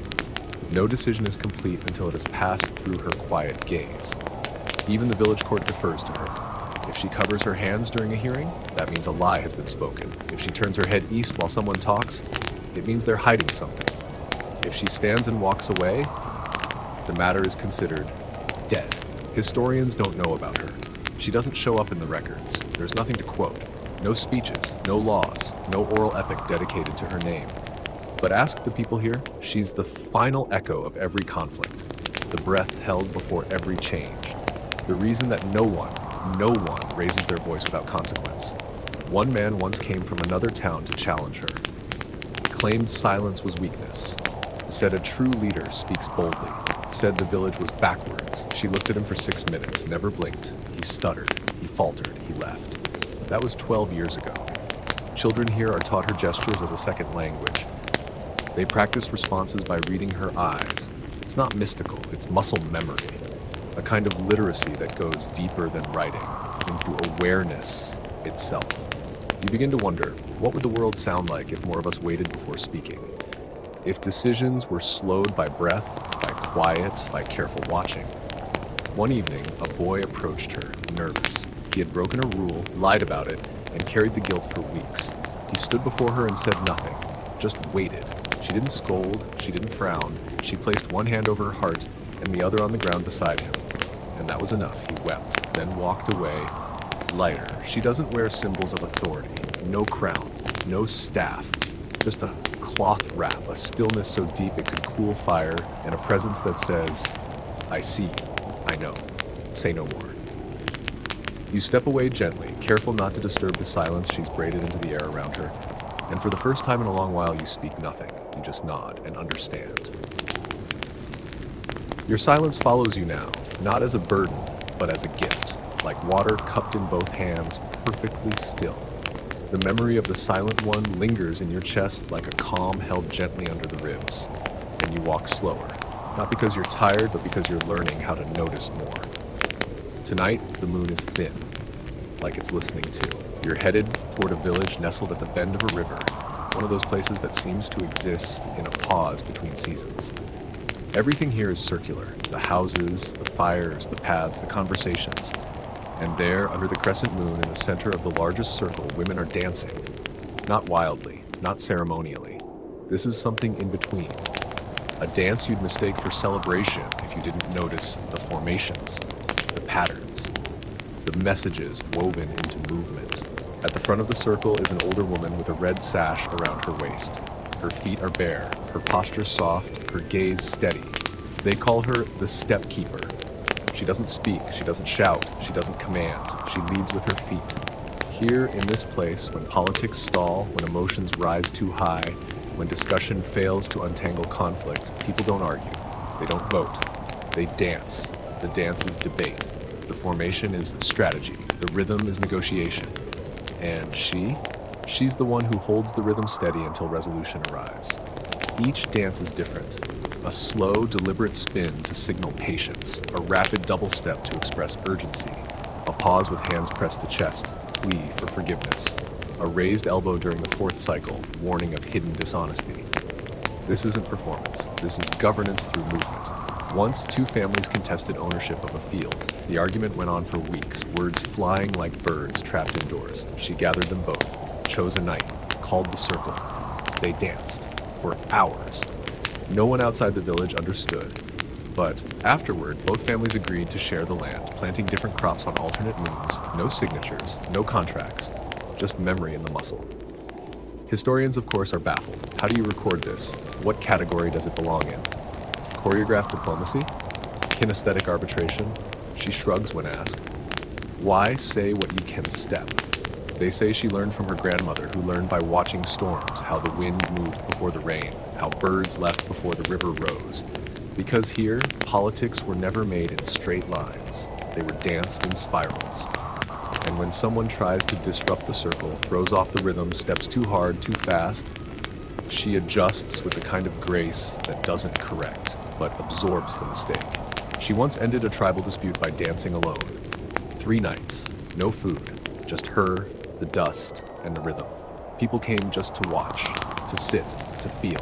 No decision is complete until it has passed through her quiet gaze. Even the village court defers to her. If she covers her hands during a hearing, that means a lie has been spoken. If she turns her head east while someone talks, it means they're hiding something. If she stands and walks away, the matter is considered dead. Historians don't know about her. She doesn't show up in the records. There's nothing to quote. No speeches, no laws, no oral epic dedicated to her name. But ask the people here, she's the final echo of every conflict, the breath held before every change, the reason that no one, No one raises their voice without consequence. One man once came from another town to challenge her. Claimed silence was weakness. Said a true leader speaks boldly. Said the village was backwards. She looked at him for 6 minutes, never blinked. He stuttered, he faltered, he left. That was 12 years ago. Children here are taught her gestures as a second language. They practice responses by reading her eyes. It's not mystical, it's muscle memory. A kind of literacy that goes deeper than writing, into awareness itself. You begin to wonder, what would the world sound like if more of us waited before speaking? If decisions were slowed by breath, by quiet, by careful watching. One evening, a boy approached her, nervous. He had broken a rule, lied about it, and carried the guilt for weeks. He stood before her and said nothing, just waited. She didn't scold, she didn't frown. She placed one hand over her heart and the other on the ground beside him. And that was enough. He wept, then walked away, lighter. She doesn't wear symbols of authority. No crown, no staff. Just a cloth wrap, a stillness so deep it could cool fire, and a presence that says, I see, I know, say no more. You step away gently, careful not to disturb the silence she's braided into the air around her, and for the first time in a long while you speak nothing, you just nod and understand. Your silence follows you now, not as a burden, but as a gift, like water cupped in both hands, perfectly still. The memory of the silent one lingers in your chest like a calm held gently under the ribs, and you walk slower, not because you're tired, but because you're learning how to notice more. Tonight, the moon is thin, like it's listening too. You're headed toward a village nestled at the bend of a river, one of those places that seems to exist in a pause between seasons. Everything here is circular, the houses, the fires, the paths, the conversations. And there, under the crescent moon in the center of the largest circle, women are dancing. Not wildly, not ceremonially. This is something in between. A dance you'd mistake for celebration if you didn't notice the formations, the patterns, the messages woven into movement. At the front of the circle is an older woman with a red sash around her waist. Her feet are bare, her posture soft, her gaze steady. They call her the step keeper. She doesn't speak, she doesn't shout, she doesn't command. She leads with her feet. Here in this place, when politics stall, when emotions rise too high, when discussion fails to untangle conflict, people don't argue. They don't vote. They dance. The dance is debate. The formation is strategy. The rhythm is negotiation. And she's the one who holds the rhythm steady until resolution arrives. Each dance is different. A slow, deliberate spin to signal patience, a rapid double step to express urgency, a pause with hands pressed to chest, plea for forgiveness, a raised elbow during the fourth cycle, warning of hidden dishonesty. This isn't performance, this is governance through movement. Once, two families contested ownership of a field. The argument went on for weeks, words flying like birds trapped indoors. She gathered them both, chose a night, called the circle. They danced for hours. No one outside the village understood, but afterward, both families agreed to share the land, planting different crops on alternate moons, no signatures, no contracts, just memory in the muscle. Historians, of course, are baffled. How do you record this? What category does it belong in? Choreographed diplomacy? Kinesthetic arbitration? She shrugs when asked. Why say what you can step? They say she learned from her grandmother, who learned by watching storms, how the wind moved before the rain, how birds left before the river rose. Because here, politics were never made in straight lines. They were danced in spirals. And when someone tries to disrupt the circle, throws off the rhythm, steps too hard, too fast, she adjusts with the kind of grace that doesn't correct, but absorbs the mistake. She once ended a tribal dispute by dancing alone. 3 nights, no food, just her, the dust, and the rhythm. People came just to watch, to sit, to feel.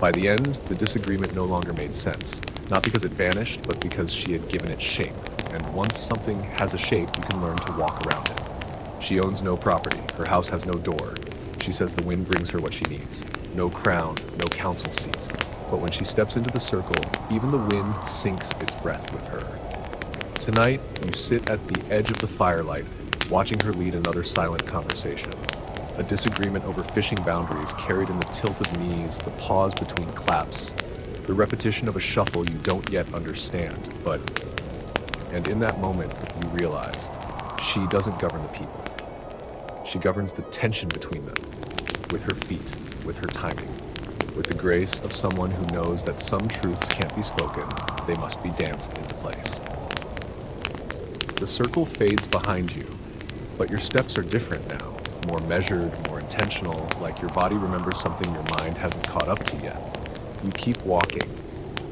By the end, the disagreement no longer made sense, not because it vanished, but because she had given it shape. And once something has a shape, you can learn to walk around it. She owns no property, her house has no door. She says the wind brings her what she needs. No crown, no council seat. But when she steps into the circle, even the wind sinks its breath with her. Tonight, you sit at the edge of the firelight, watching her lead another silent conversation. A disagreement over fishing boundaries carried in the tilt of knees, the pause between claps, the repetition of a shuffle you don't yet understand, and in that moment, you realize She doesn't govern the people. She governs the tension between them, with her feet, with her timing, with the grace of someone who knows that some truths can't be spoken, they must be danced into place. The circle fades behind you, but your steps are different now, more measured, more intentional, like your body remembers something your mind hasn't caught up to yet. You keep walking,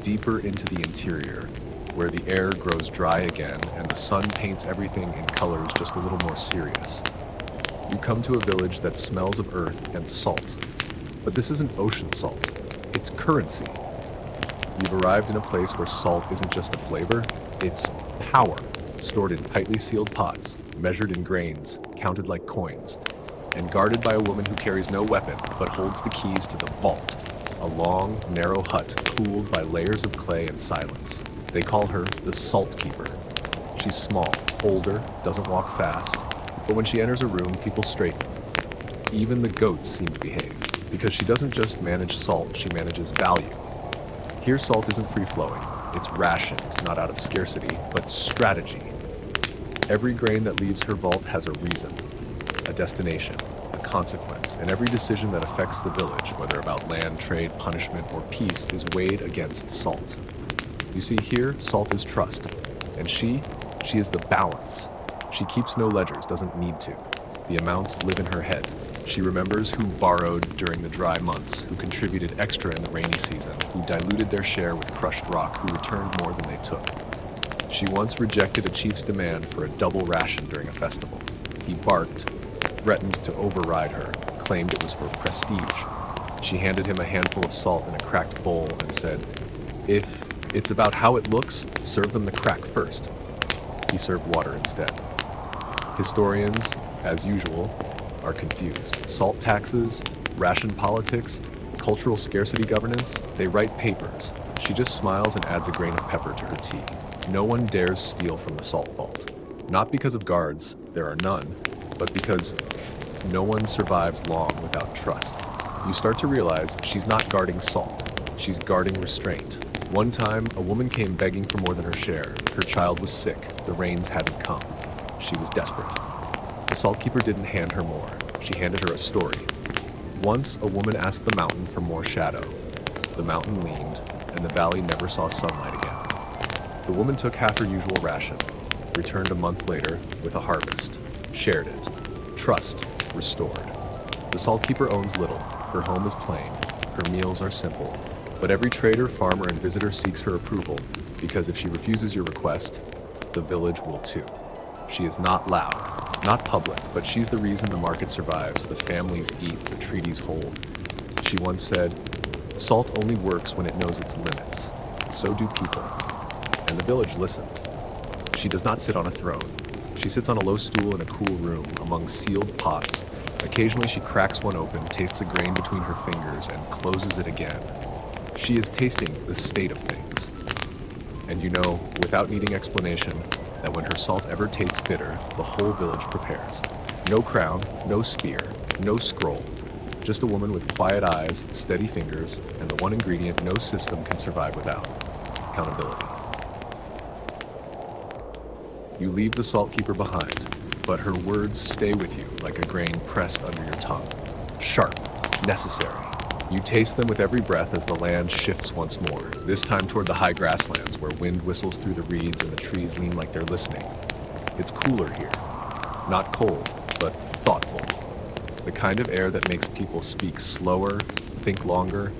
deeper into the interior, where the air grows dry again and the sun paints everything in colors just a little more serious. You come to a village that smells of earth and salt. But this isn't ocean salt, it's currency. You've arrived in a place where salt isn't just a flavor, it's power, stored in tightly sealed pots, measured in grains, counted like coins, and guarded by a woman who carries no weapon but holds the keys to the vault, a long, narrow hut cooled by layers of clay and silence. They call her the Salt Keeper. She's small, older, doesn't walk fast, but when she enters a room, people straighten. Even the goats seem to behave, because she doesn't just manage salt, she manages value. Here, salt isn't free-flowing. It's rationed, not out of scarcity, but strategy. Every grain that leaves her vault has a reason, a destination, a consequence, and every decision that affects the village, whether about land, trade, punishment, or peace, is weighed against salt. You see, here, salt is trust, and she is the balance. She keeps no ledgers, doesn't need to. The amounts live in her head. She remembers who borrowed during the dry months, who contributed extra in the rainy season, who diluted their share with crushed rock, who returned more than they took. She once rejected a chief's demand for a double ration during a festival. He barked, threatened to override her, claimed it was for prestige. She handed him a handful of salt in a cracked bowl and said, "If it's about how it looks, serve them the crack first." He served water instead. Historians, as usual, are confused. Salt taxes, ration politics, cultural scarcity governance, they write papers. She just smiles and adds a grain of pepper to her tea. No one dares steal from the salt vault. Not because of guards, there are none, but because no one survives long without trust. You start to realize she's not guarding salt, she's guarding restraint. One time, a woman came begging for more than her share. Her child was sick, the rains hadn't come. She was desperate. The Saltkeeper didn't hand her more. She handed her a story. Once, a woman asked the mountain for more shadow. The mountain leaned, and the valley never saw sunlight again. The woman took half her usual ration, returned a month later with a harvest, shared it. Trust restored. The Saltkeeper owns little. Her home is plain. Her meals are simple. But every trader, farmer, and visitor seeks her approval, because if she refuses your request, the village will too. She is not loud, not public, but she's the reason the market survives, the families eat, the treaties hold. She once said, "Salt only works when it knows its limits. So do people." And the village listened. She does not sit on a throne. She sits on a low stool in a cool room, among sealed pots. Occasionally she cracks one open, tastes a grain between her fingers, and closes it again. She is tasting the state of things. And you know, without needing explanation, that when her salt ever tastes bitter, the whole village prepares. No crown, no spear, no scroll. Just a woman with quiet eyes, steady fingers, and the one ingredient no system can survive without: accountability. You leave the Saltkeeper behind, but her words stay with you like a grain pressed under your tongue. Sharp, necessary. You taste them with every breath as the land shifts once more, this time toward the high grasslands where wind whistles through the reeds and the trees lean like they're listening. It's cooler here. Not cold, but thoughtful. The kind of air that makes people speak slower, think longer,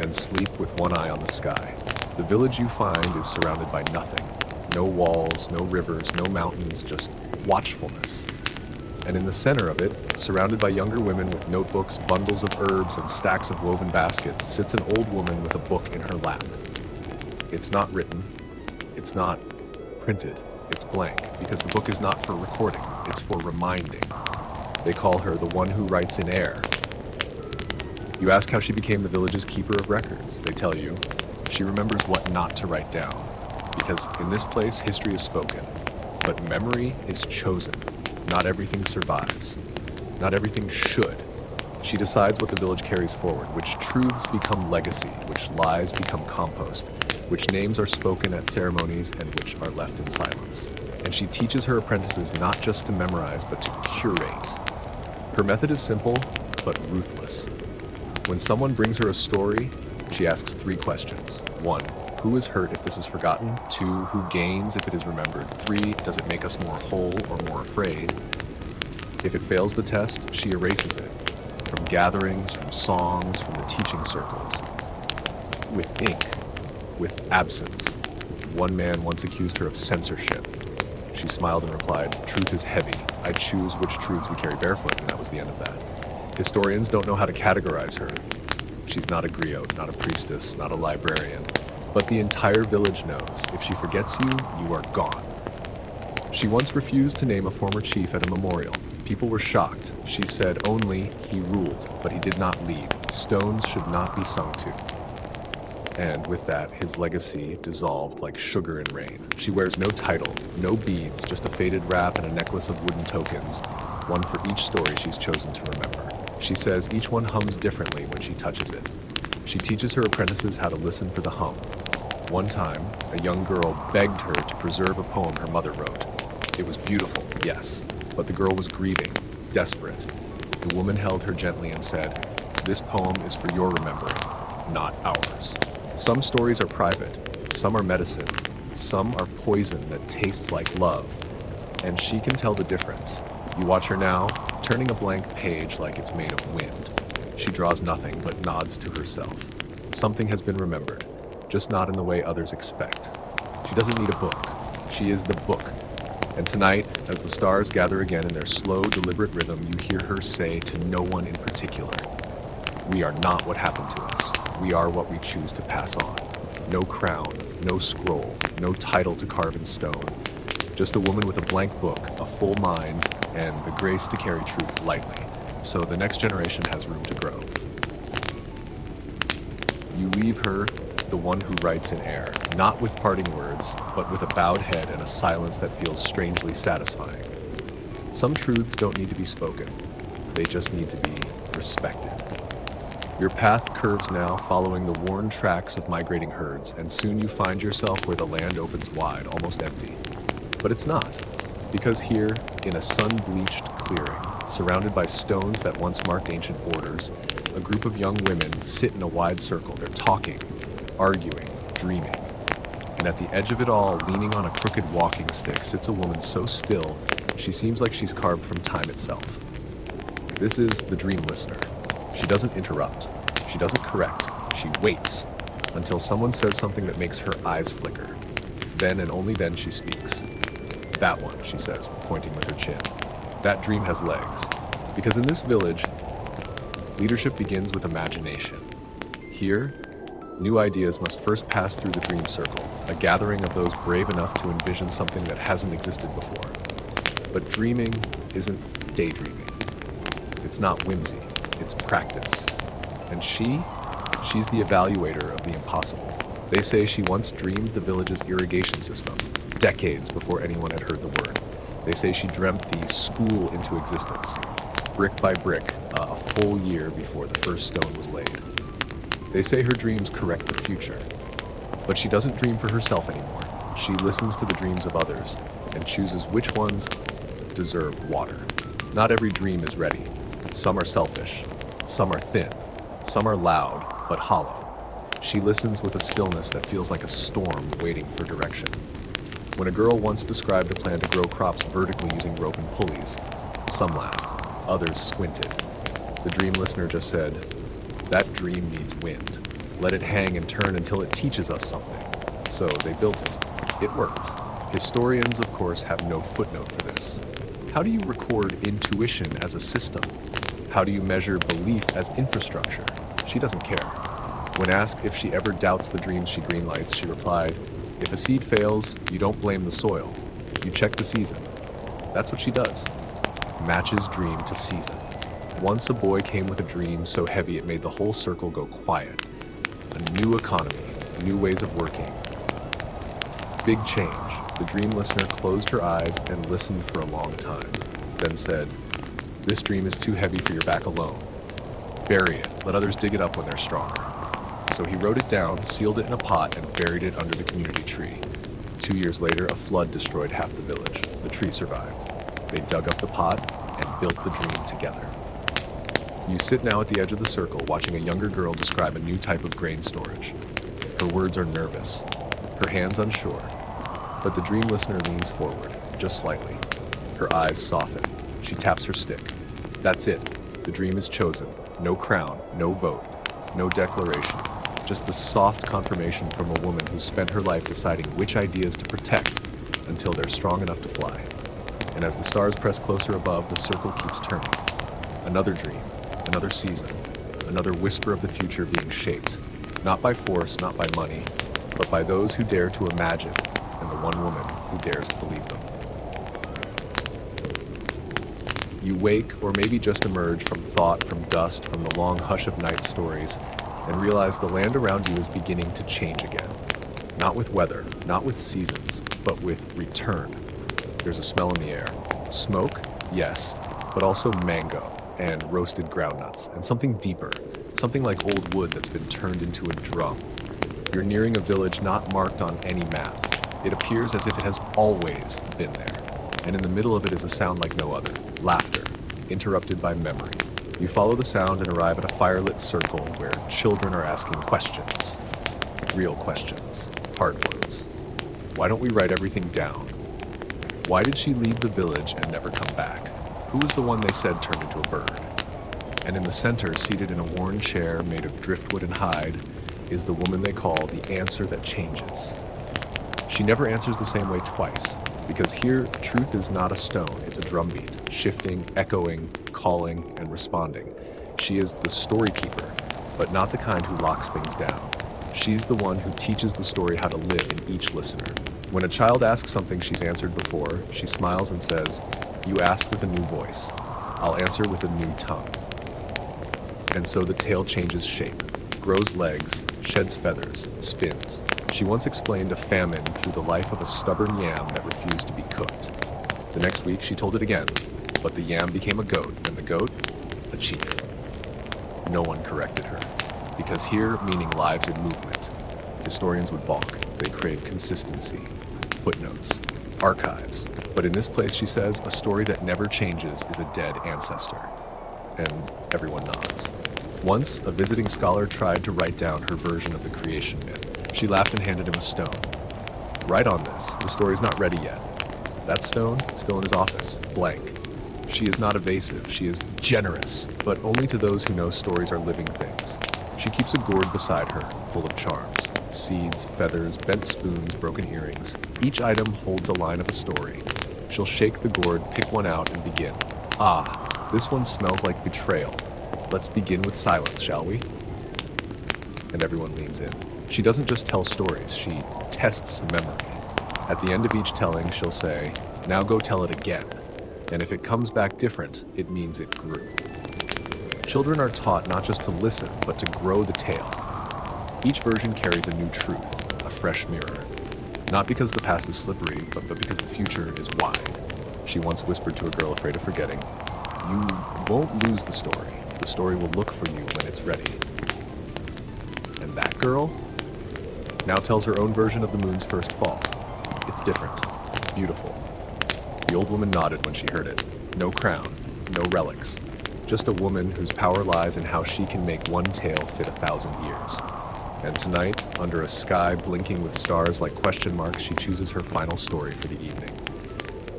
and sleep with one eye on the sky. The village you find is surrounded by nothing. No walls, no rivers, no mountains, just watchfulness. And in the center of it, surrounded by younger women with notebooks, bundles of herbs, and stacks of woven baskets, sits an old woman with a book in her lap. It's not written. It's not printed. It's blank, because the book is not for recording. It's for reminding. They call her the one who writes in air. You ask how she became the village's keeper of records. They tell you she remembers what not to write down, because in this place, history is spoken, but memory is chosen. Not everything survives. Not everything should. She decides what the village carries forward, which truths become legacy, which lies become compost, which names are spoken at ceremonies and which are left in silence. And she teaches her apprentices not just to memorize, but to curate. Her method is simple, but ruthless. When someone brings her a story, she asks 3 questions. 1, who is hurt if this is forgotten? 2, who gains if it is remembered? 3, does it make us more whole or more afraid? If it fails the test, she erases it. From gatherings, from songs, from the teaching circles. With ink, with absence. One man once accused her of censorship. She smiled and replied, "Truth is heavy. I choose which truths we carry barefoot," and that was the end of that. Historians don't know how to categorize her. She's not a griot, not a priestess, not a librarian. But the entire village knows, if she forgets you, you are gone. She once refused to name a former chief at a memorial. People were shocked. She said only, "He ruled, but he did not lead. Stones should not be sung to." And with that, his legacy dissolved like sugar in rain. She wears no title, no beads, just a faded wrap and a necklace of wooden tokens, one for each story she's chosen to remember. She says each one hums differently when she touches it. She teaches her apprentices how to listen for the hum. One time, a young girl begged her to preserve a poem her mother wrote. It was beautiful, yes, but the girl was grieving, desperate. The woman held her gently and said, "This poem is for your remembering, not ours." Some stories are private, some are medicine, some are poison that tastes like love, and she can tell the difference. You watch her now, turning a blank page like it's made of wind. She draws nothing but nods to herself. Something has been remembered, just not in the way others expect. She doesn't need a book. She is the book. And tonight, as the stars gather again in their slow, deliberate rhythm, you hear her say to no one in particular, "We are not what happened to us. We are what we choose to pass on." No crown, no scroll, no title to carve in stone. Just a woman with a blank book, a full mind, and the grace to carry truth lightly, so the next generation has room to grow. You leave her, the one who writes in air, not with parting words, but with a bowed head and a silence that feels strangely satisfying. Some truths don't need to be spoken. They just need to be respected. Your path curves now, following the worn tracks of migrating herds, and soon you find yourself where the land opens wide, almost empty. But it's not, because here, in a sun-bleached clearing, surrounded by stones that once marked ancient borders, a group of young women sit in a wide circle. They're talking, arguing, dreaming. And at the edge of it all, leaning on a crooked walking stick, sits a woman so still, she seems like she's carved from time itself. This is the dream listener. She doesn't interrupt. She doesn't correct. She waits until someone says something that makes her eyes flicker. Then and only then she speaks. "That one," she says, pointing with her chin. "That dream has legs." Because in this village, leadership begins with imagination. Here, new ideas must first pass through the dream circle, a gathering of those brave enough to envision something that hasn't existed before. But dreaming isn't daydreaming. It's not whimsy. It's practice. And she's the evaluator of the impossible. They say she once dreamed the village's irrigation system, decades before anyone had heard the word. They say she dreamt the school into existence, brick by brick, a full year before the first stone was laid. They say her dreams correct the future. But she doesn't dream for herself anymore. She listens to the dreams of others and chooses which ones deserve water. Not every dream is ready. Some are selfish, some are thin, some are loud but hollow. She listens with a stillness that feels like a storm waiting for direction. When a girl once described a plan to grow crops vertically using rope and pulleys, some laughed, others squinted. The dream listener just said, "That dream needs wind. Let it hang and turn until it teaches us something." So they built it. It worked. Historians, of course, have no footnote for this. How do you record intuition as a system? How do you measure belief as infrastructure? She doesn't care. When asked if she ever doubts the dreams she greenlights, she replied, "If a seed fails, you don't blame the soil. You check the season." That's what she does. Matches dream to season. Once a boy came with a dream so heavy it made the whole circle go quiet. A new economy, new ways of working. Big change. The dream listener closed her eyes and listened for a long time, then said, "This dream is too heavy for your back alone. Bury it. Let others dig it up when they're stronger." So he wrote it down, sealed it in a pot, and buried it under the community tree. 2 years later, a flood destroyed half the village. The tree survived. They dug up the pot and built the dream together. You sit now at the edge of the circle, watching a younger girl describe a new type of grain storage. Her words are nervous, her hands unsure, but the dream listener leans forward, just slightly. Her eyes soften. She taps her stick. That's it. The dream is chosen. No crown, no vote, no declaration. Just the soft confirmation from a woman who spent her life deciding which ideas to protect until they're strong enough to fly. And as the stars press closer above, the circle keeps turning. Another dream, another season, another whisper of the future being shaped, not by force, not by money, but by those who dare to imagine, and the one woman who dares to believe them. You wake, or maybe just emerge from thought, from dust, from the long hush of night stories, and realize the land around you is beginning to change again. Not with weather, not with seasons, but with return. There's a smell in the air. Smoke, yes, but also mango and roasted groundnuts, and something deeper, something like old wood that's been turned into a drum. You're nearing a village not marked on any map. It appears as if it has always been there, and in the middle of it is a sound like no other, laughter, interrupted by memory. You follow the sound and arrive at a firelit circle where children are asking questions. Real questions, hard ones. Why don't we write everything down? Why did she leave the village and never come back? Who was the one they said turned into a bird? And in the center, seated in a worn chair made of driftwood and hide, is the woman they call the answer that changes. She never answers the same way twice, because here, truth is not a stone, it's a drumbeat, shifting, echoing, calling, and responding. She is the story keeper, but not the kind who locks things down. She's the one who teaches the story how to live in each listener. When a child asks something she's answered before, she smiles and says, "You asked with a new voice. I'll answer with a new tongue." And so the tale changes shape, grows legs, sheds feathers, spins. She once explained a famine through the life of a stubborn yam that refused to be cooked. The next week she told it again, but the yam became a goat, and the goat, a chief. No one corrected her, because here meaning lives in movement. Historians would balk. They crave consistency, footnotes, archives. But in this place, she says, a story that never changes is a dead ancestor. And everyone nods. Once, a visiting scholar tried to write down her version of the creation myth. She laughed and handed him a stone. "Write on this. The story's not ready yet." That stone, still in his office, blank. She is not evasive. She is generous, but only to those who know stories are living things. She keeps a gourd beside her, full of charms. Seeds, feathers, bent spoons, broken earrings. Each item holds a line of a story. She'll shake the gourd, pick one out, and begin. "Ah, this one smells like betrayal. Let's begin with silence, shall we?" And everyone leans in. She doesn't just tell stories, she tests memory. At the end of each telling, she'll say, "Now go tell it again." And if it comes back different, it means it grew. Children are taught not just to listen, but to grow the tale. Each version carries a new truth, a fresh mirror. Not because the past is slippery, but because the future is wide. She once whispered to a girl afraid of forgetting, "You won't lose the story. The story will look for you when it's ready." And that girl now tells her own version of the moon's first fall. It's different, beautiful. The old woman nodded when she heard it. No crown, no relics. Just a woman whose power lies in how she can make one tale fit 1,000 years. And tonight, under a sky blinking with stars like question marks, she chooses her final story for the evening.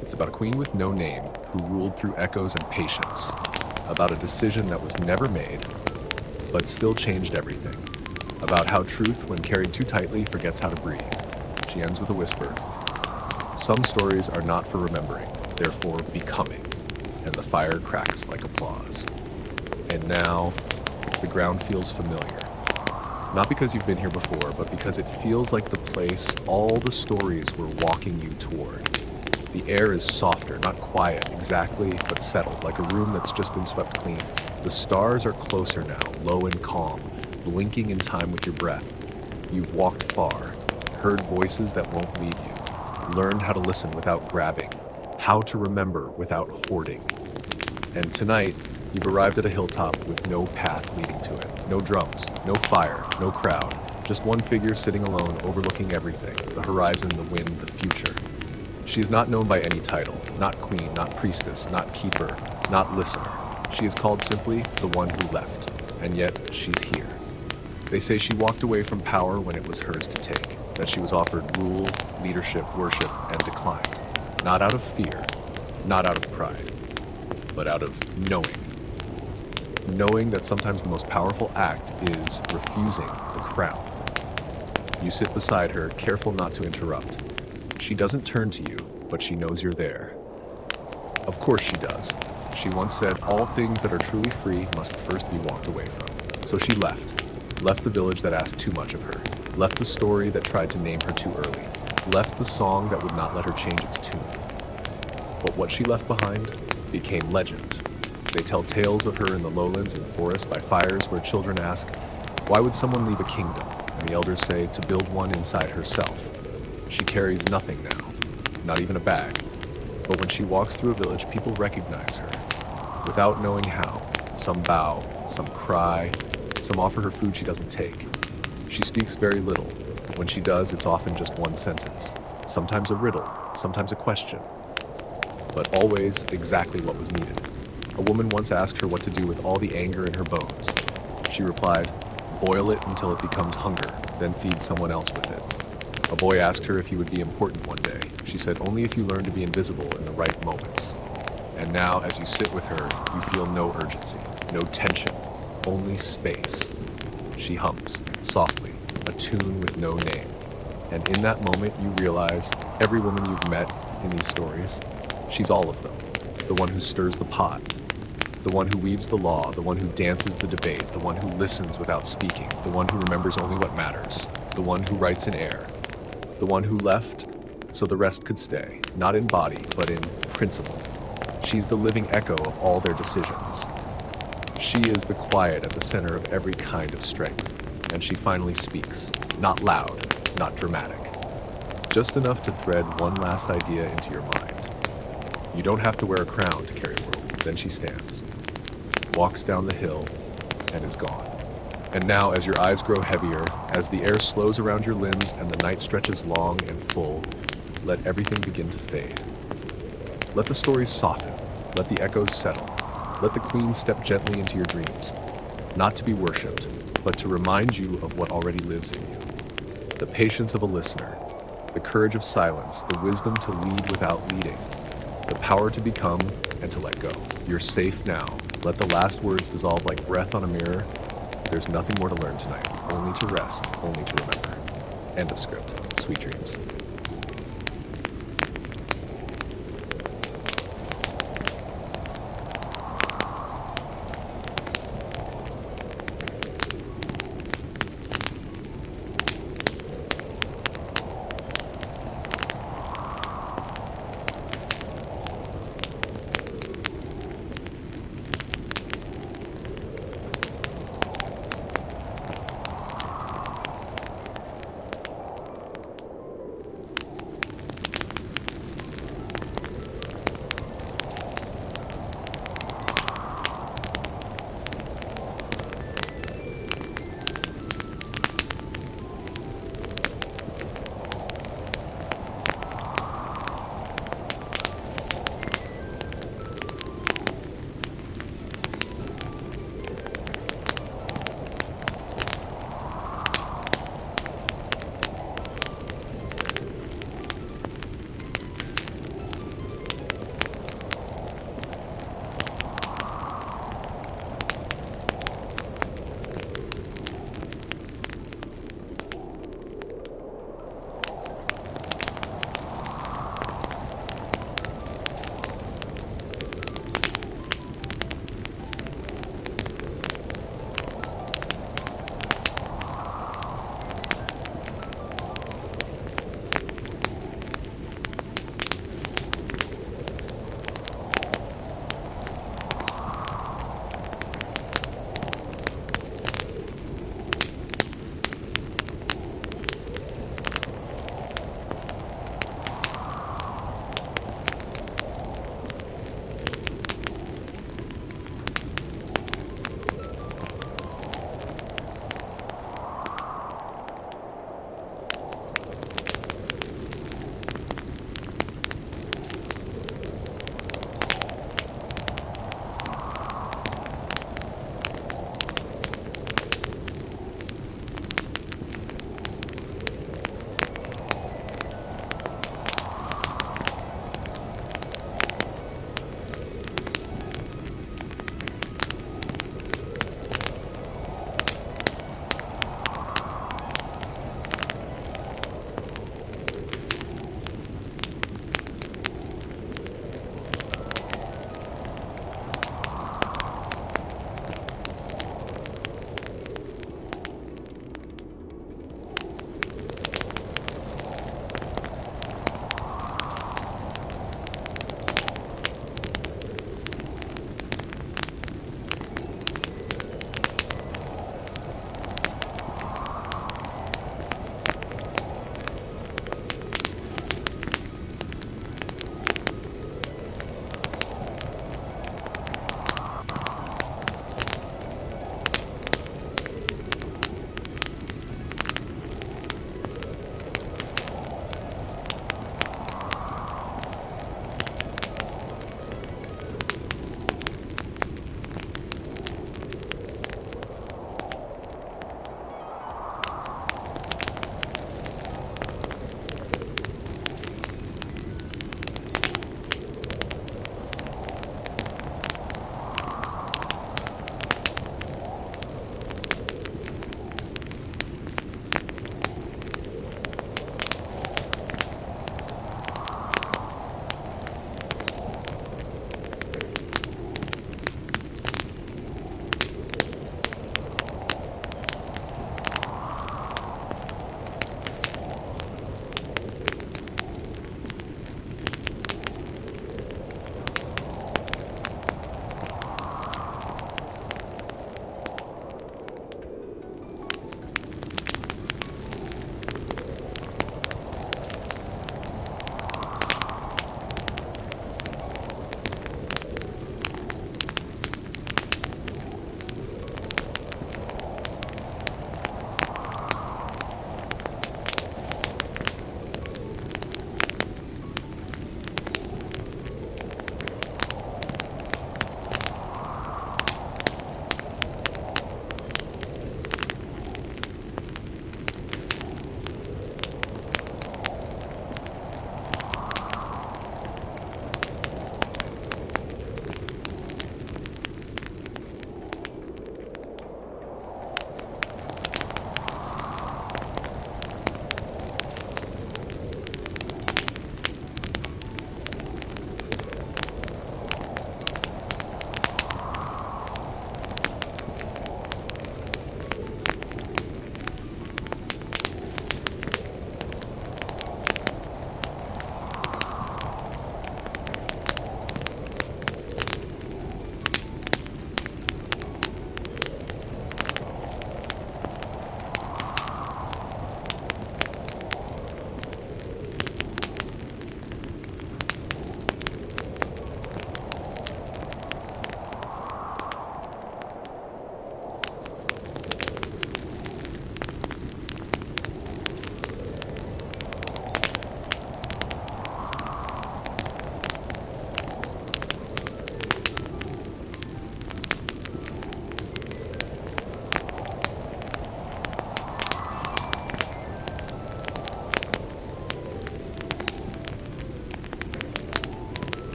It's about a queen with no name who ruled through echoes and patience. About a decision that was never made, but still changed everything. About how truth, when carried too tightly, forgets how to breathe. She ends with a whisper. Some stories are not for remembering, they're for becoming. And the fire cracks like applause. And now, the ground feels familiar. Not because you've been here before, but because it feels like the place all the stories were walking you toward. The air is softer, not quiet exactly, but settled, like a room that's just been swept clean. The stars are closer now, low and calm, blinking in time with your breath. You've walked far, heard voices that won't leave you, learned how to listen without grabbing, how to remember without hoarding. And tonight, you've arrived at a hilltop with no path leading to it. No drums, no fire, no crowd, Just one figure sitting alone, overlooking everything, the horizon, the wind, the future. She is not known by any title, not queen, not priestess, not keeper, not listener. She is called simply the one who left, and yet she's here. They say she walked away from power when it was hers to take, that she was offered rule, leadership, worship, and declined. Not out of fear, not out of pride, but out of knowing. Knowing that sometimes the most powerful act is refusing the crown. You sit beside her, careful not to interrupt. She doesn't turn to you, but she knows you're there. Of course she does. She once said, all things that are truly free must first be walked away from. So she left the village that asked too much of her, left the story that tried to name her too early, left the song that would not let her change its tune. But what she left behind became legend. They tell tales of her in the lowlands and forests by fires where children ask, why would someone leave a kingdom? And the elders say, to build one inside herself. She carries nothing now, not even a bag. But when she walks through a village, people recognize her. Without knowing how, some bow, some cry, some offer her food she doesn't take. She speaks very little. When she does, it's often just one sentence. Sometimes a riddle, sometimes a question. But always exactly what was needed. A woman once asked her what to do with all the anger in her bones. She replied, boil it until it becomes hunger, then feed someone else with it. A boy asked her if he would be important one day. She said, only if you learn to be invisible in the right moments. And now, as you sit with her, you feel no urgency, no tension, only space. She hums, softly, a tune with no name. And in that moment, you realize every woman you've met in these stories, she's all of them. The one who stirs the pot, the one who weaves the law, the one who dances the debate, the one who listens without speaking, the one who remembers only what matters, the one who writes in air, the one who left so the rest could stay, not in body, but in principle. She's the living echo of all their decisions. She is the quiet at the center of every kind of strength, and she finally speaks, not loud, not dramatic, just enough to thread one last idea into your mind. You don't have to wear a crown to carry the world. Then she stands, walks down the hill, and is gone. And now, as your eyes grow heavier, as the air slows around your limbs and the night stretches long and full, let everything begin to fade. Let the stories soften, let the echoes settle, let the queen step gently into your dreams, not to be worshipped, but to remind you of what already lives in you. The patience of a listener, the courage of silence, the wisdom to lead without leading, the power to become and to let go. You're safe now. Let the last words dissolve like breath on a mirror. There's nothing more to learn tonight, only to rest, only to remember. End of script. Sweet dreams.